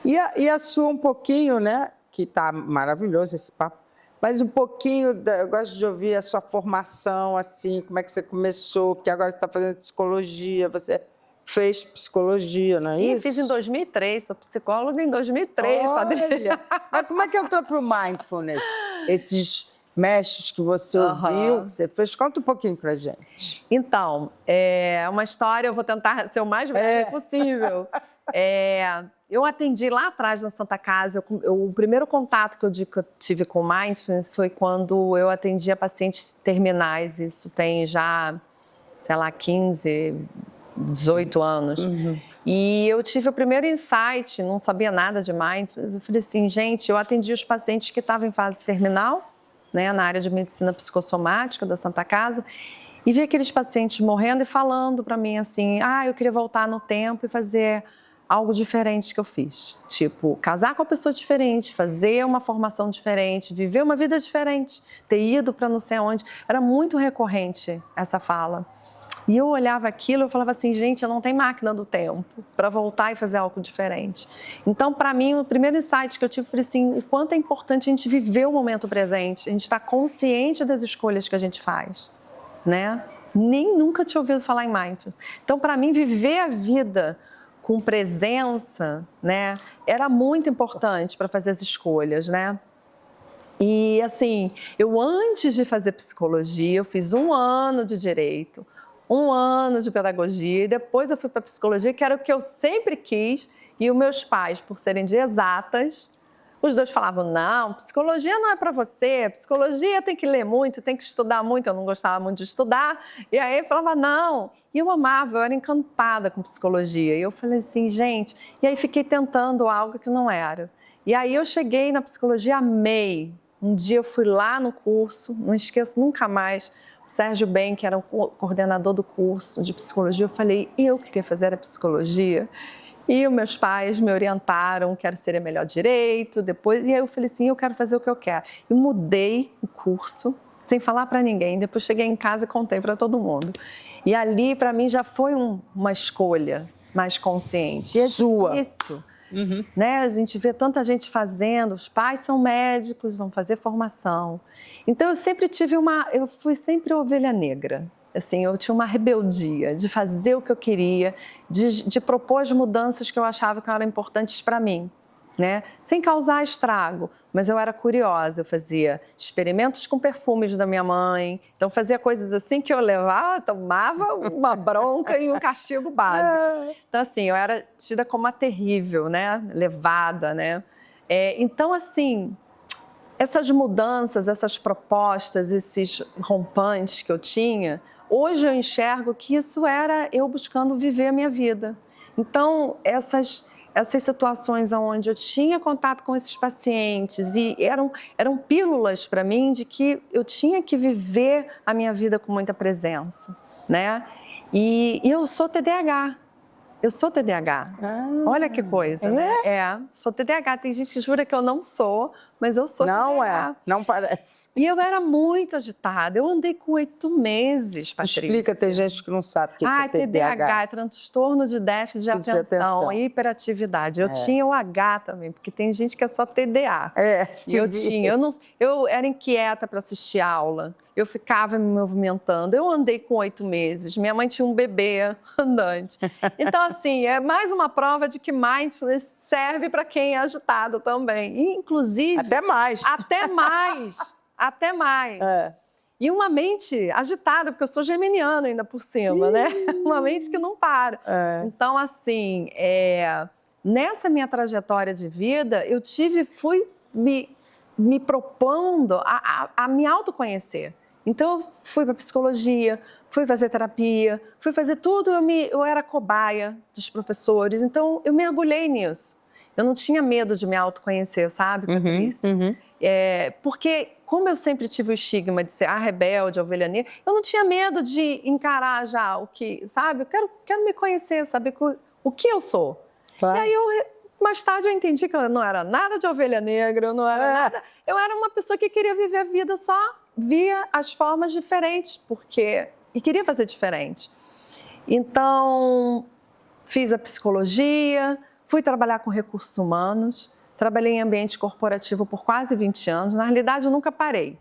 E a sua um pouquinho, né? Que tá maravilhoso esse papo, mas um pouquinho, eu gosto de ouvir a sua formação, assim, como é que você começou, porque agora você está fazendo psicologia, você fez psicologia, não é isso? Fiz em 2003, sou psicóloga em 2003. Olha, mas como é que entrou para o Mindfulness? Esses mestres que você ouviu, que você fez, conta um pouquinho pra gente. Então, uma história, eu vou tentar ser o mais breve possível. Eu atendi lá atrás na Santa Casa, o primeiro contato que eu tive com o Mindfulness foi quando eu atendia pacientes terminais, isso tem já, sei lá, 15, 18 anos. E eu tive o primeiro insight, não sabia nada de Mindfulness, eu falei assim, gente, eu atendi os pacientes que estavam em fase terminal, né, na área de medicina psicossomática da Santa Casa, e vi aqueles pacientes morrendo e falando para mim assim, eu queria voltar no tempo e fazer algo diferente que eu fiz. Tipo, casar com uma pessoa diferente, fazer uma formação diferente, viver uma vida diferente, ter ido para não sei onde. Era muito recorrente essa fala. E eu olhava aquilo e falava assim, gente, eu não tenho máquina do tempo para voltar e fazer algo diferente. Então, para mim, o primeiro insight que eu tive foi assim, o quanto é importante a gente viver o momento presente, a gente estar consciente das escolhas que a gente faz, né? Nunca tinha ouvido falar em Mindfulness. Então, para mim, viver a vida com presença, né, era muito importante para fazer as escolhas, né? E, assim, eu antes de fazer psicologia, eu fiz 1 ano de direito, 1 ano de pedagogia e depois eu fui para psicologia, que era o que eu sempre quis. E os meus pais, por serem de exatas, os dois falavam, não, psicologia não é para você, psicologia tem que ler muito, tem que estudar muito. Eu não gostava muito de estudar. E aí eu falava, não. E eu amava, eu era encantada com psicologia. E eu falei assim, gente... E aí fiquei tentando algo que não era. E aí eu cheguei na psicologia, amei. Um dia eu fui lá no curso, não esqueço nunca mais, Sérgio Ben, que era o coordenador do curso de psicologia, eu falei, eu queria fazer a psicologia. E os meus pais me orientaram, quero ser melhor direito, depois, e aí eu falei assim, eu quero fazer o que eu quero. E mudei o curso, sem falar para ninguém, depois cheguei em casa e contei para todo mundo. E ali, para mim, já foi uma escolha mais consciente. E é sua. Isso. Né? A gente vê tanta gente fazendo, os pais são médicos, vão fazer formação. Então, eu fui sempre ovelha negra. Assim, eu tinha uma rebeldia de fazer o que eu queria, de propor as mudanças que eu achava que eram importantes para mim, né? Sem causar estrago, mas eu era curiosa, eu fazia experimentos com perfumes da minha mãe, então fazia coisas assim que eu levava, tomava uma bronca e um castigo básico. Então, assim, eu era tida como a terrível, né? Levada, né? Então, assim, essas mudanças, essas propostas, esses rompantes que eu tinha, hoje eu enxergo que isso era eu buscando viver a minha vida. Então, essas situações onde eu tinha contato com esses pacientes e eram pílulas para mim de que eu tinha que viver a minha vida com muita presença, né? E eu sou TDAH, Eu sou TDAH. Olha que coisa, né? Sou TDAH. Tem gente que jura que eu não sou, mas eu sou TDAH. Não é, não parece. E eu era muito agitada. Eu andei com 8 meses, Patrícia. Explica, tem gente que não sabe o que é TDAH. É transtorno de déficit de atenção e hiperatividade. Eu tinha o H também, porque tem gente que é só TDA. E eu tinha. Eu era inquieta para assistir aula. Eu ficava me movimentando. Eu andei com 8 meses. Minha mãe tinha um bebê andante. Então, assim, é mais uma prova de que mindfulness serve para quem é agitado também. E, inclusive... Até mais. Até mais. Até mais. E uma mente agitada, porque eu sou geminiana ainda por cima, né? Uma mente que não para. Então, assim, nessa minha trajetória de vida, eu fui me propondo a me autoconhecer. Então, eu fui para psicologia, fui fazer terapia, fui fazer tudo. Eu era cobaia dos professores, então eu mergulhei nisso. Eu não tinha medo de me autoconhecer, sabe, Patrícia? Porque, como eu sempre tive o estigma de ser a rebelde, a ovelha negra, eu não tinha medo de encarar já o que, sabe? Eu quero me conhecer, saber o que eu sou. Claro. E aí, mais tarde, eu entendi que eu não era nada de ovelha negra, eu não era nada... Eu era uma pessoa que queria viver a vida só via as formas diferentes, e queria fazer diferente. Então, fiz a psicologia, fui trabalhar com recursos humanos, trabalhei em ambiente corporativo por quase 20 anos. Na realidade, eu nunca parei,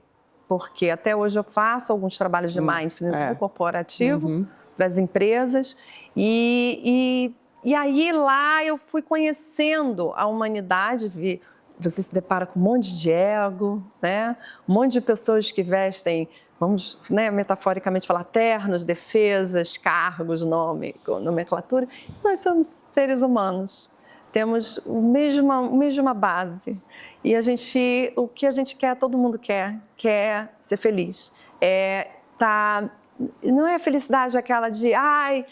porque até hoje eu faço alguns trabalhos de mindfulness no corporativo, para as empresas, e aí lá eu fui conhecendo a humanidade, você se depara com um monte de ego, né? Um monte de pessoas que vestem, vamos, né, metaforicamente falar, ternos, defesas, cargos, nomenclatura. Nós somos seres humanos, temos a mesma base. E o que a gente quer, todo mundo quer ser feliz. Não é a felicidade aquela de,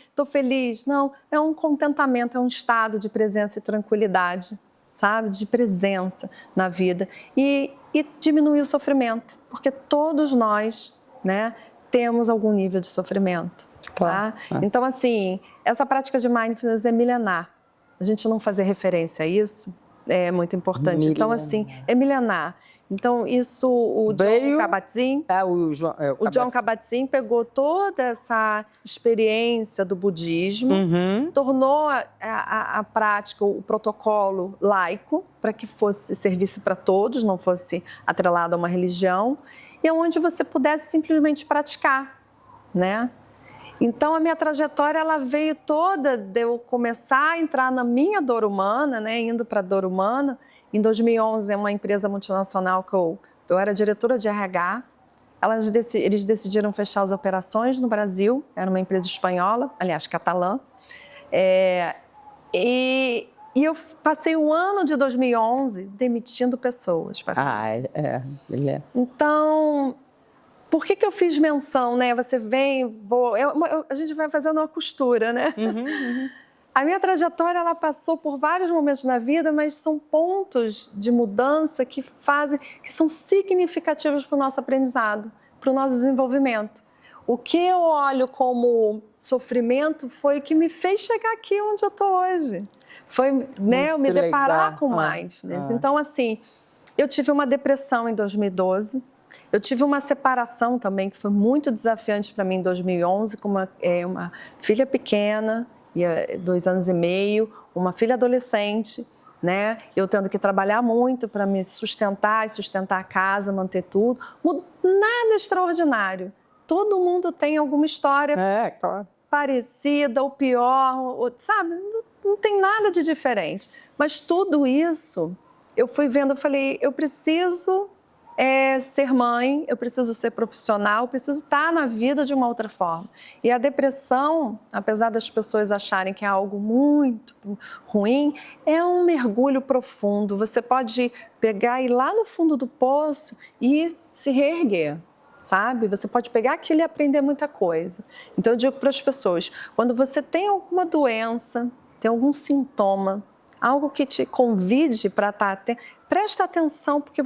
estou feliz. Não, é um contentamento, é um estado de presença e tranquilidade, sabe? De presença na vida. E diminuir o sofrimento, porque todos nós, né, temos algum nível de sofrimento. Claro. Tá? Então, assim, essa prática de mindfulness é milenar. A gente não fazer referência a isso é muito importante. Milenar. Então, assim, é milenar. Então, isso o Jon Kabat-Zinn, o Jon Kabat-Zinn pegou toda essa experiência do budismo, tornou a prática, o protocolo laico, para que servisse para todos, não fosse atrelado a uma religião, e onde você pudesse simplesmente praticar, né? Então, a minha trajetória, ela veio toda de eu começar a entrar na minha dor humana, né, indo para a dor humana. Em 2011, é uma empresa multinacional que eu era diretora de RH. Eles decidiram fechar as operações no Brasil. Era uma empresa espanhola, aliás, catalã. E eu passei o ano de 2011 demitindo pessoas. Então... Por que eu fiz menção, né? Você vem, a gente vai fazendo uma costura, né? A minha trajetória, ela passou por vários momentos na vida, mas são pontos de mudança que são significativos para o nosso aprendizado, para o nosso desenvolvimento. O que eu olho como sofrimento foi o que me fez chegar aqui onde eu estou hoje. Foi, né, eu me deparar com mindfulness. Então, assim, eu tive uma depressão em 2012. Eu tive uma separação também que foi muito desafiante para mim em 2011, com uma filha pequena, 2 anos e meio, uma filha adolescente, né? Eu tendo que trabalhar muito para me sustentar e sustentar a casa, manter tudo. Nada extraordinário. Todo mundo tem alguma história parecida ou pior, sabe? Não tem nada de diferente. Mas tudo isso, eu fui vendo, eu falei, eu preciso... ser mãe, eu preciso ser profissional, eu preciso estar na vida de uma outra forma. E a depressão, apesar das pessoas acharem que é algo muito ruim, é um mergulho profundo. Você pode pegar e ir lá no fundo do poço e se reerguer, sabe? Você pode pegar aquilo e aprender muita coisa. Então eu digo para as pessoas, quando você tem alguma doença, tem algum sintoma, algo que te convide para estar atento, presta atenção, porque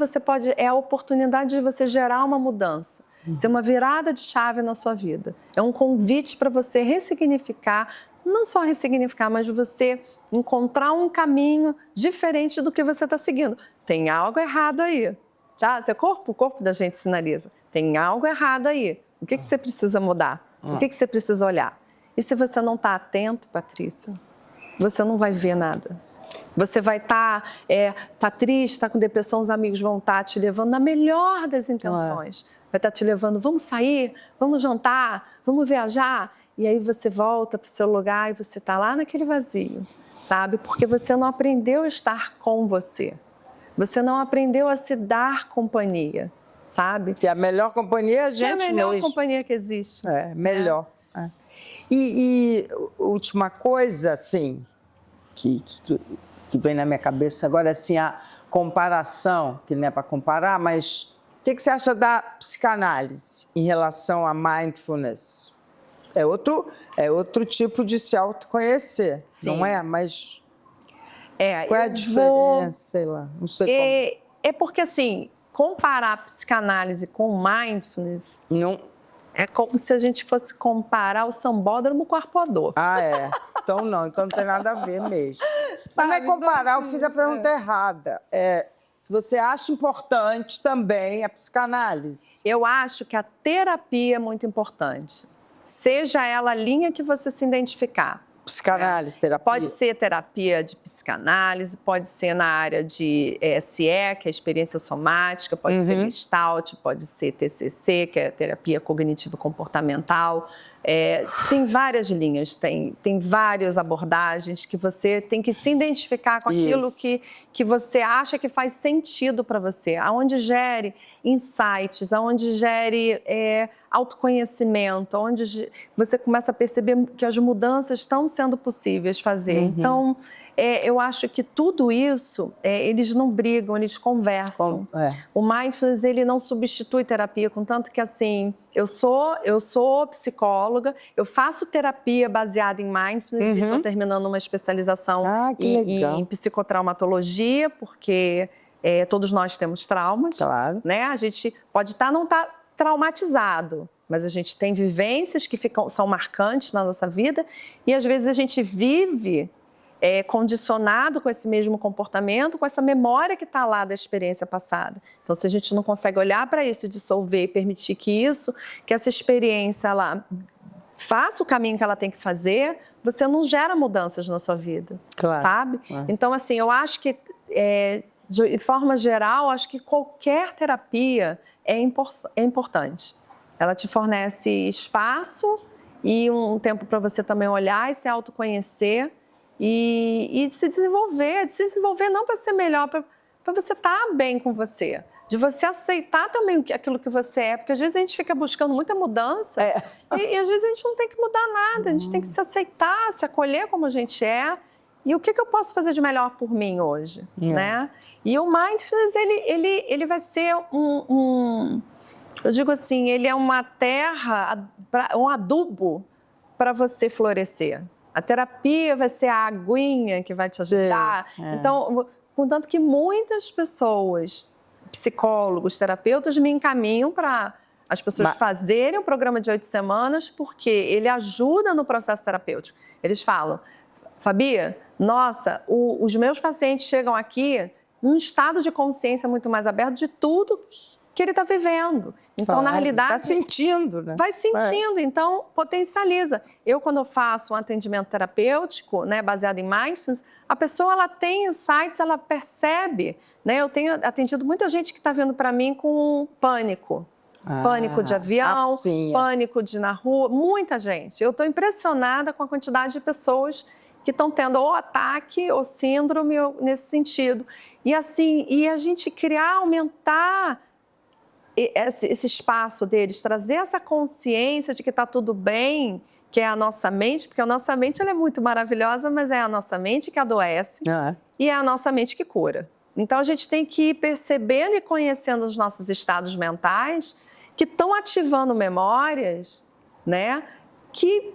é a oportunidade de você gerar uma mudança, ser uma virada de chave na sua vida. É um convite para você ressignificar não só ressignificar, mas você encontrar um caminho diferente do que você está seguindo. Tem algo errado aí, tá? O corpo da gente sinaliza. Tem algo errado aí. O que você precisa mudar? O que você precisa olhar? E se você não está atento, Patrícia, você não vai ver nada. Você vai estar tá triste, está com depressão, os amigos vão estar te levando na melhor das intenções. Vai estar te levando, vamos sair, vamos jantar, vamos viajar. E aí você volta para o seu lugar e você está lá naquele vazio, sabe? Porque você não aprendeu a estar com você. Você não aprendeu a se dar companhia, sabe? Que a melhor companhia é a gente mesmo. Que é a melhor companhia que existe. É, melhor. É. E última coisa, assim, que vem na minha cabeça agora, assim, a comparação, que não é para comparar, mas o que você acha da psicanálise em relação a mindfulness? É outro tipo de se autoconhecer, Sim. não é? Mas qual é a diferença? Sei lá, não sei como. É porque, assim, comparar a psicanálise com o mindfulness Não. é como se a gente fosse comparar o sambódromo com o arpoador. Ah, é. Então não tem nada a ver mesmo. Mas não é comparar, eu fiz a pergunta errada. Se você acha importante também a psicanálise. Eu acho que a terapia é muito importante. Seja ela a linha que você se identificar. Psicanálise, terapia. Pode ser terapia de psicanálise, pode ser na área de SE, que é a experiência somática, pode ser Gestalt, pode ser TCC, que é terapia cognitivo comportamental. Tem várias linhas, tem várias abordagens que você tem que se identificar com aquilo que você acha que faz sentido para você, aonde gere insights, aonde gere autoconhecimento, onde você começa a perceber que as mudanças estão sendo possíveis fazer. Então, eu acho que tudo isso, eles não brigam, eles conversam. O mindfulness, ele não substitui terapia, contanto que, assim, eu sou psicóloga, eu faço terapia baseada em mindfulness e estou terminando uma especialização em psicotraumatologia, porque todos nós temos traumas, claro, né? A gente pode não estar traumatizado, mas a gente tem vivências que são marcantes na nossa vida e às vezes a gente vive condicionado com esse mesmo comportamento, com essa memória que está lá da experiência passada. Então, se a gente não consegue olhar para isso, dissolver e permitir que essa experiência lá faça o caminho que ela tem que fazer, você não gera mudanças na sua vida, claro, sabe? Claro. Então, assim, eu acho que, de forma geral, acho que qualquer terapia é importante. Ela te fornece espaço e um tempo para você também olhar e se autoconhecer e se desenvolver não para ser melhor, para você estar bem com você, de você aceitar também aquilo que você é, porque às vezes a gente fica buscando muita mudança e às vezes a gente não tem que mudar nada, a gente tem que se aceitar, se acolher como a gente é. E o que eu posso fazer de melhor por mim hoje, né? E o mindfulness, ele vai ser eu digo assim, ele é uma terra, um adubo para você florescer. A terapia vai ser a aguinha que vai te ajudar. Então, contanto que muitas pessoas, psicólogos, terapeutas, me encaminham para as pessoas fazerem um programa de 8 semanas, porque ele ajuda no processo terapêutico. Eles falam, Fabi, nossa, os meus pacientes chegam aqui num estado de consciência muito mais aberto de tudo que ele está vivendo. Então, na realidade... Está sentindo, né? Vai sentindo, então potencializa. Eu, quando eu faço um atendimento terapêutico, né, baseado em mindfulness, a pessoa ela tem insights, ela percebe. Né? Eu tenho atendido muita gente que está vindo para mim com pânico. Pânico de avião, pânico de ir na rua, muita gente. Eu estou impressionada com a quantidade de pessoas que estão tendo ou ataque ou síndrome nesse sentido. E assim, a gente aumentar esse espaço deles, trazer essa consciência de que está tudo bem, que é a nossa mente, porque a nossa mente ela é muito maravilhosa, mas é a nossa mente que adoece e é a nossa mente que cura. Então, a gente tem que ir percebendo e conhecendo os nossos estados mentais que estão ativando memórias, né, que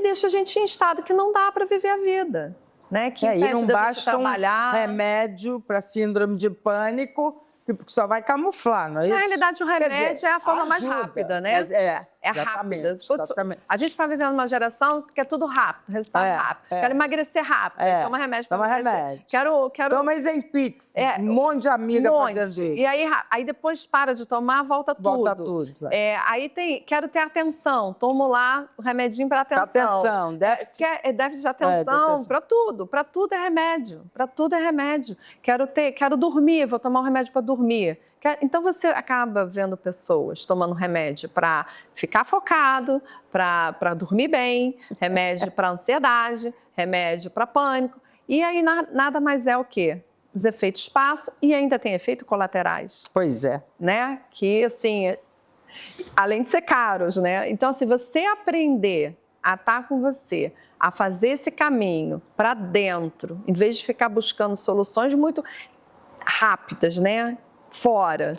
deixa a gente em estado que não dá para viver a vida, né, que impede da gente trabalhar. Um remédio para síndrome de pânico, que só vai camuflar, não é isso? Na realidade, o remédio é a forma mais rápida, né? É Exatamente, rápida. Putz, exatamente. a gente está vivendo uma geração que é tudo rápido, resultado rápido. Quero emagrecer rápido, toma remédio para emagrecer. Quero... Toma Ozempic, um monte de amiga fazendo isso. E aí depois para de tomar, volta tudo. Volta tudo. Quero ter atenção, tomo lá o remedinho para atenção. Déficit de atenção, para tudo é remédio. Para tudo é remédio. Quero dormir, vou tomar um remédio para dormir. Então você acaba vendo pessoas tomando remédio para ficar focado, para dormir bem, remédio para ansiedade, remédio para pânico. E aí nada mais é o quê? Os efeitos passam e ainda tem efeitos colaterais. Pois é. Né? Que, assim, além de ser caros, né? Então, se você aprender a estar com você, a fazer esse caminho para dentro, em vez de ficar buscando soluções muito rápidas, né? Fora.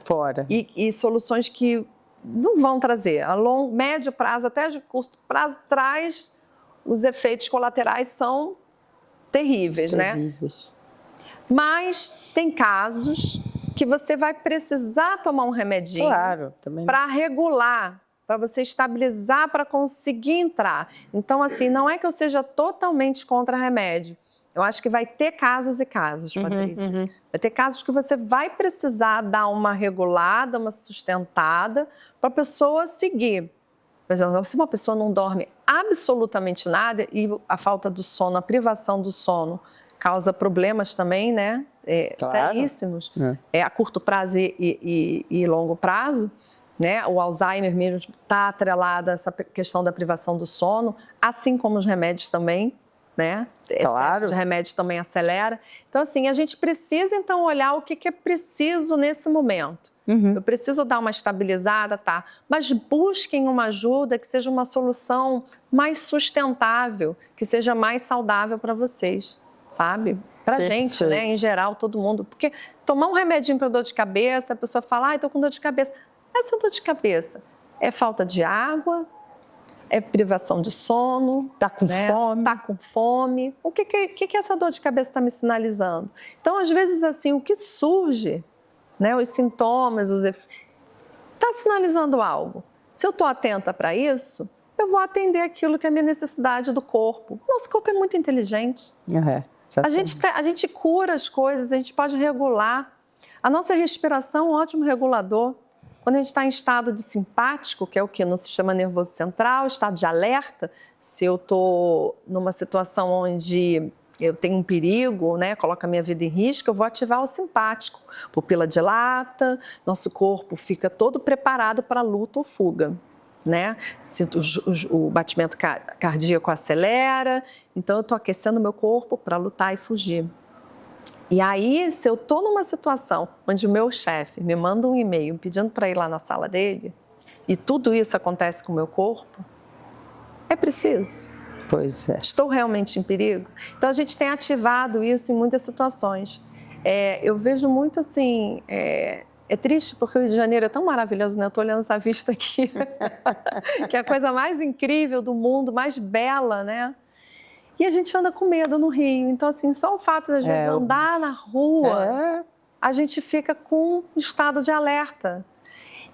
E soluções que não vão trazer. A médio prazo, até de curto prazo, traz os efeitos colaterais são terríveis, né? Mas tem casos que você vai precisar tomar um remedinho para regular, para você estabilizar, para conseguir entrar. Então, assim, não é que eu seja totalmente contra remédio. Eu acho que vai ter casos e casos, Patrícia. Vai ter casos que você vai precisar dar uma regulada, uma sustentada, para a pessoa seguir. Por exemplo, se uma pessoa não dorme absolutamente nada e a falta do sono, a privação do sono, causa problemas também, né? Seríssimos. A curto prazo e longo prazo. Né? O Alzheimer mesmo está atrelado a essa questão da privação do sono, assim como os remédios também. Né? Excesso de remédio também acelera. Então, assim, a gente precisa, então, olhar o que é preciso nesse momento. Eu preciso dar uma estabilizada, tá? Mas busquem uma ajuda que seja uma solução mais sustentável, que seja mais saudável para vocês, sabe? Pra gente, né? Em geral, todo mundo. Porque tomar um remedinho para dor de cabeça, a pessoa fala, tô com dor de cabeça. Essa dor de cabeça é falta de água, é privação de sono. Tá com fome. Tá com fome. O que essa dor de cabeça está me sinalizando? Então, às vezes, assim, o que surge, né, os sintomas, está sinalizando algo. Se eu estou atenta para isso, eu vou atender aquilo que é a minha necessidade do corpo. Nosso corpo é muito inteligente. A gente cura as coisas, a gente pode regular. A nossa respiração é um ótimo regulador. Quando a gente está em estado de simpático, que é o que no sistema nervoso central, estado de alerta, se eu estou numa situação onde eu tenho um perigo, né, coloca a minha vida em risco, eu vou ativar o simpático. Pupila dilata, nosso corpo fica todo preparado para luta ou fuga. Né? Sinto o batimento cardíaco acelera, então eu estou aquecendo meu corpo para lutar e fugir. E aí, se eu estou numa situação onde o meu chefe me manda um e-mail pedindo para ir lá na sala dele, e tudo isso acontece com o meu corpo, é preciso. Pois é. Estou realmente em perigo? Então, a gente tem ativado isso em muitas situações. Eu vejo muito assim... É triste porque o Rio de Janeiro é tão maravilhoso, né? Eu estou olhando essa vista aqui, que é a coisa mais incrível do mundo, mais bela, né? E a gente anda com medo no Rio. Então, assim, só o fato de, às vezes, andar na rua, a gente fica com um estado de alerta.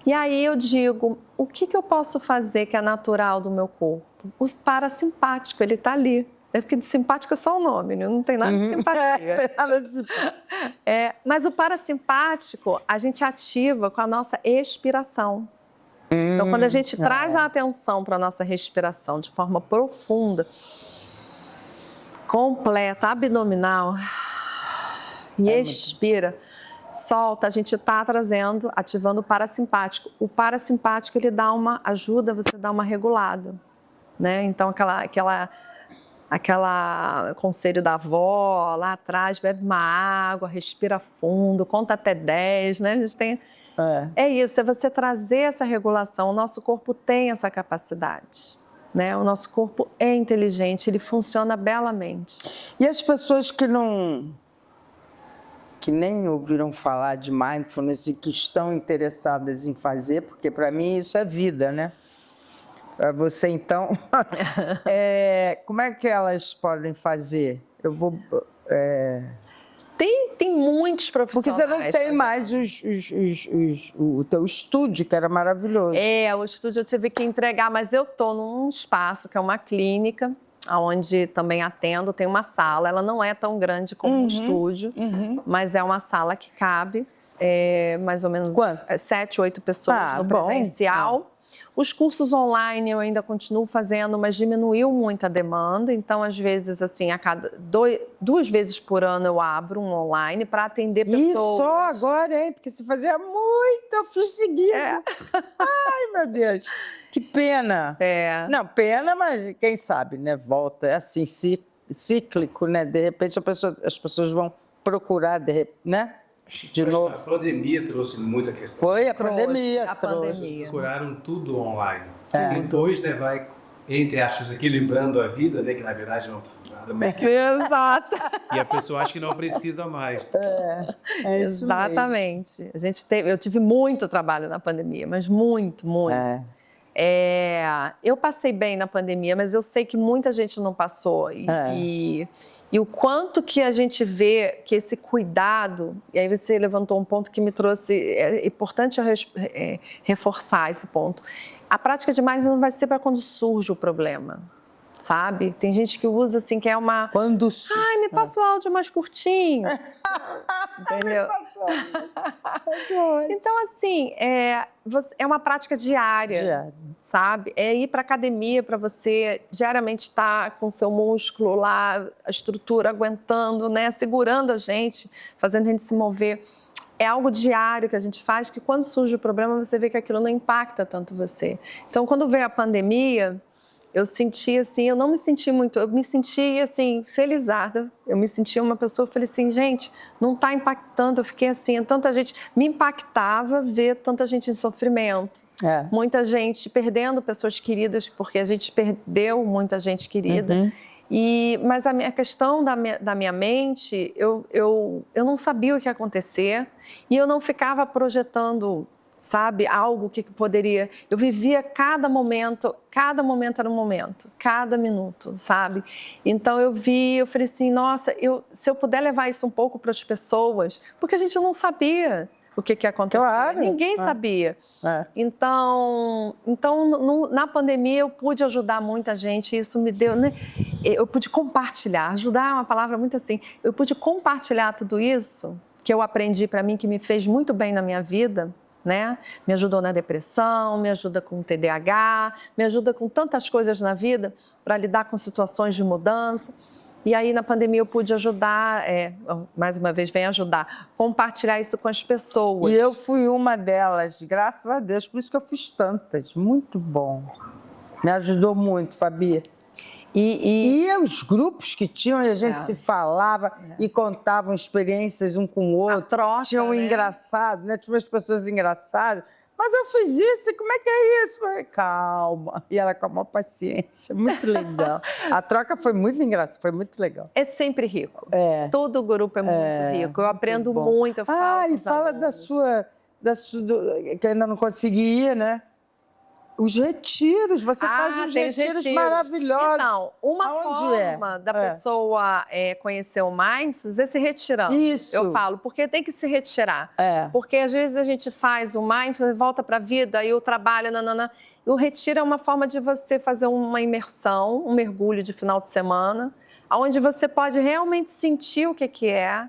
E aí eu digo, o que eu posso fazer que é natural do meu corpo? O parasimpático, ele está ali. É porque de simpático é só o nome, né? Não tem nada de simpatia. Mas o parasimpático, a gente ativa com a nossa expiração. Então, quando a gente traz a atenção para a nossa respiração de forma profunda, completa, abdominal, e expira, solta, a gente está ativando o parasimpático. O parasimpático, ele ajuda você a dar uma regulada, né? Então, aquela conselho da avó lá atrás, bebe uma água, respira fundo, conta até 10, né? A gente tem... É isso, é você trazer essa regulação. O nosso corpo tem essa capacidade. Né? O nosso corpo é inteligente, ele funciona belamente. E as pessoas que nem ouviram falar de mindfulness e que estão interessadas em fazer, porque para mim isso é vida, né? Para você, então, como é que elas podem fazer? Tem muitos Porque profissionais. você não tem fazendo. mais o teu estúdio, que era maravilhoso. O estúdio eu tive que entregar, mas eu tô num espaço que é uma clínica, onde também atendo, tem uma sala, ela não é tão grande como um estúdio, mas é uma sala que cabe mais ou menos Quanto? 7, 8 pessoas no bom. presencial. Os cursos online eu ainda continuo fazendo, mas diminuiu muito a demanda. Então, às vezes, assim, a cada 2 vezes por ano eu abro um online para atender pessoas. E só agora, hein? Porque você fazia muito, eu fiz seguido. Ai, meu Deus. Que pena. Não, pena, mas quem sabe, né? Volta. É assim, cíclico, né? De repente as pessoas vão procurar, né? De novo. A pandemia trouxe muita questão. Foi a Trouxe, pandemia. a pandemia. Procuraram tudo online. É. E depois, né, vai, entre aspas, equilibrando a vida, né, que na verdade não está nada bem. Exato. E a pessoa acha que não precisa mais. É isso Exatamente. Eu tive muito trabalho na pandemia, mas muito, muito. Eu passei bem na pandemia, mas eu sei que muita gente não passou. E o quanto que a gente vê que esse cuidado, e aí você levantou um ponto que me trouxe, é importante reforçar esse ponto. A prática de mindfulness vai ser para quando surge o problema, sabe? Tem gente que usa assim, que é uma... Quando... Ai, me passa o áudio mais curtinho. Entendeu? Então, assim, é uma prática diária, sabe? É ir para academia para você diariamente estar com seu músculo lá, a estrutura aguentando, né? Segurando a gente, fazendo a gente se mover. É algo diário que a gente faz, que quando surge o problema, você vê que aquilo não impacta tanto você. Então, quando veio a pandemia... Eu senti assim, eu não me senti muito, eu me senti assim, felizarda. Eu me senti uma pessoa, eu falei assim, gente, não está impactando. Eu fiquei assim, tanta gente, me impactava ver tanta gente em sofrimento. Muita gente perdendo pessoas queridas, porque a gente perdeu muita gente querida. Mas a questão da minha mente, eu não sabia o que ia acontecer e eu não ficava projetando, sabe, algo que poderia... Eu vivia cada momento era um momento, cada minuto, sabe? Então eu falei assim, nossa, se eu puder levar isso um pouco para as pessoas, porque a gente não sabia o que ia acontecer, ninguém sabia. Então na pandemia eu pude ajudar muita gente, isso me deu, né? Eu pude compartilhar, ajudar é uma palavra muito assim, eu pude compartilhar tudo isso que eu aprendi para mim, que me fez muito bem na minha vida, né? Me ajudou na depressão, me ajuda com TDAH, me ajuda com tantas coisas na vida para lidar com situações de mudança. E aí, na pandemia, eu pude ajudar, mais uma vez, vem ajudar, compartilhar isso com as pessoas. E eu fui uma delas, graças a Deus, por isso que eu fiz tantas. Muito bom. Me ajudou muito, Fabi. E os grupos que tinham, e a gente se falava e contavam experiências um com o outro. A troca, tinha um engraçado, né? Tinha umas pessoas engraçadas. Mas eu fiz isso, como é que é isso? Eu falei, calma. E ela com a maior paciência, muito legal. A troca foi muito engraçada, foi muito legal. É sempre rico. Todo grupo é muito rico. Eu aprendo muito, eu falo e fala da sua que ainda não conseguia, né? Os retiros, você faz uns retiros maravilhosos. Então, uma forma da pessoa conhecer o Mindfulness é se retirando. Isso. Eu falo, porque tem que se retirar. Porque às vezes a gente faz o Mindfulness, volta para a vida, e o trabalho, nanana. E o retiro é uma forma de você fazer uma imersão, um mergulho de final de semana, onde você pode realmente sentir o que é.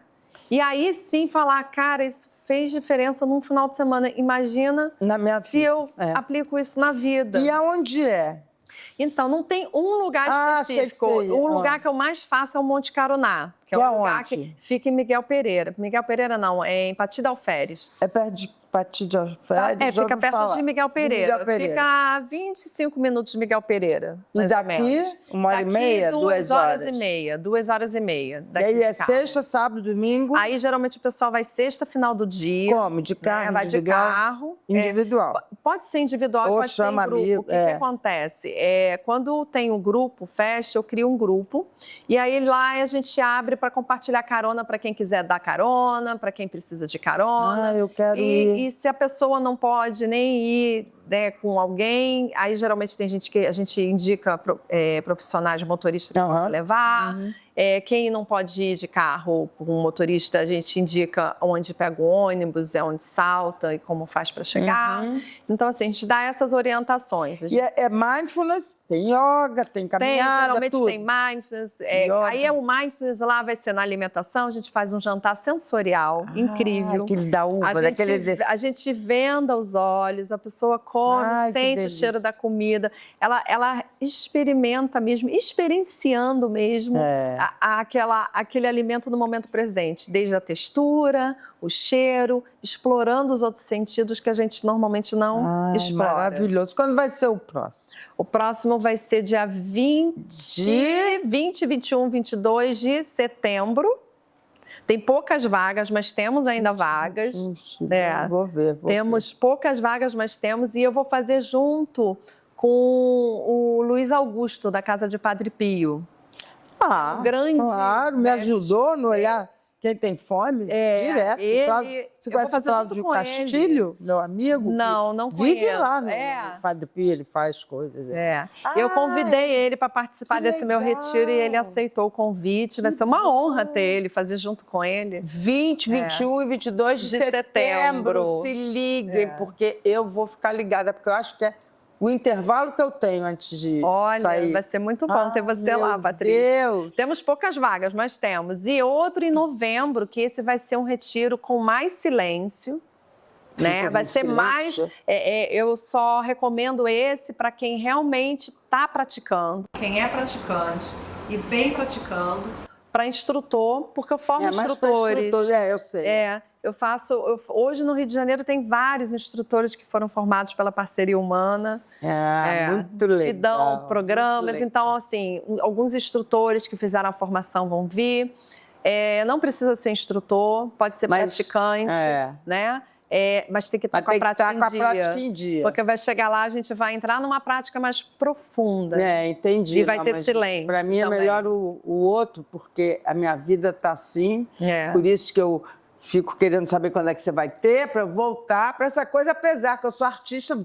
E aí sim falar, cara, isso fez diferença num final de semana. Imagina se eu aplico isso na vida. E aonde é? Então, não tem um lugar específico. O lugar que eu mais faço é o Monte Caroná, que é um lugar que fica em Miguel Pereira. Miguel Pereira não, é em Pati de Alferes. É perto de Pati de Alferes? Fica perto de Miguel Pereira. Fica a 25 minutos de Miguel Pereira. E daqui, 1h30, 2 horas? 2 horas e meia. E aí é sexta, sábado, domingo? Aí, geralmente, o pessoal vai sexta, final do dia. Como? De carro, vai de carro. Individual. Pode ser individual, pode ser em grupo. Amigo, o que acontece? Quando tem o grupo, fecha, eu crio um grupo. E aí, lá a gente abre para compartilhar carona para quem quiser dar carona, para quem precisa de carona. Eu quero ir. E se a pessoa não pode nem ir né, com alguém, aí geralmente tem gente que a gente indica profissionais motoristas que possa levar. Quem não pode ir de carro com um motorista, a gente indica onde pega o ônibus, onde salta e como faz para chegar. Então, assim, a gente dá essas orientações. E é mindfulness, tem yoga, tem caminhada, geralmente tudo. tem mindfulness. Aí o mindfulness lá vai ser na alimentação, a gente faz um jantar sensorial incrível. Aquele da uva, daquele exercício. A gente venda os olhos, a pessoa come, sente o cheiro da comida, ela experimenta mesmo, experienciando mesmo aquele alimento no momento presente, desde a textura, o cheiro, explorando os outros sentidos que a gente normalmente não explora. Maravilhoso. Quando vai ser o próximo? O próximo vai ser dia 20, 21, 22 de setembro. Tem poucas vagas, mas temos ainda vagas. Vou ver. Temos poucas vagas, mas temos. E eu vou fazer junto com o Luiz Augusto, da Casa de Padre Pio. Claro, me ajudou no olhar. Quem tem fome, direto. Você conhece o Cláudio Castilho, meu amigo? Não vive conheço. lá no Padre Pio, ele faz coisas. Eu convidei ele para participar desse meu retiro e ele aceitou o convite. Vai ser uma honra ter ele, fazer junto com ele. 20, 21 e 22 de setembro. Se liguem, porque eu vou ficar ligada, porque eu acho que é o intervalo que eu tenho antes de sair. Vai ser muito bom ter você lá, Patrícia. Deus. Temos poucas vagas, mas temos. E outro em novembro, que esse vai ser um retiro com mais silêncio. Né? Vai ser mais... eu só recomendo esse para quem realmente está praticando. Quem é praticante e vem praticando, para instrutor, porque eu formo instrutores. Eu sei. Hoje no Rio de Janeiro tem vários instrutores que foram formados pela Parceria Humana. Muito legal. Que dão programas. Então, assim, alguns instrutores que fizeram a formação vão vir. Não precisa ser instrutor, pode ser praticante, né? Mas tem que estar com a prática em dia. Porque vai chegar lá, a gente vai entrar numa prática mais profunda. Entendi. E vai ter silêncio. Para mim é melhor o outro, porque a minha vida está assim. Por isso que eu fico querendo saber quando é que você vai ter, para eu voltar para essa coisa, apesar que eu sou artista,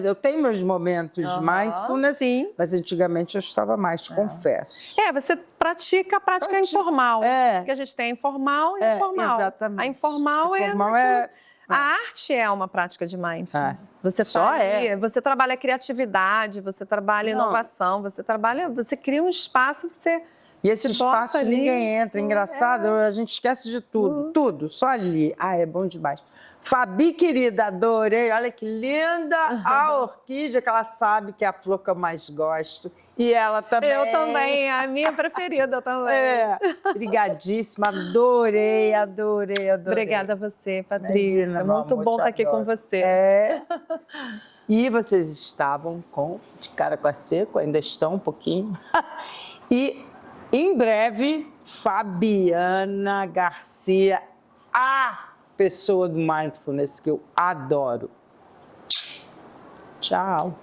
eu tenho meus momentos de mindfulness, mas antigamente eu estava mais, confesso. Você pratica a prática informal. Porque a gente tem a informal e a informal. Exatamente. A informal a arte é uma prática de mindfulness. Você você trabalha a criatividade, você trabalha a inovação, você cria um espaço que você... E esse espaço ninguém entra, engraçado, a gente esquece de tudo, só ali. É bom demais. Fabi, querida, adorei, olha que linda a orquídea, que ela sabe que é a flor que eu mais gosto. E ela também. Eu também, a minha preferida também. Obrigadíssima, adorei. Obrigada a você, Patrícia. Imagina, muito amor, bom estar aqui com você. E vocês estavam de cara com a seco, ainda estão um pouquinho. E em breve, Fabiana Garcia, a pessoa do mindfulness que eu adoro. Tchau.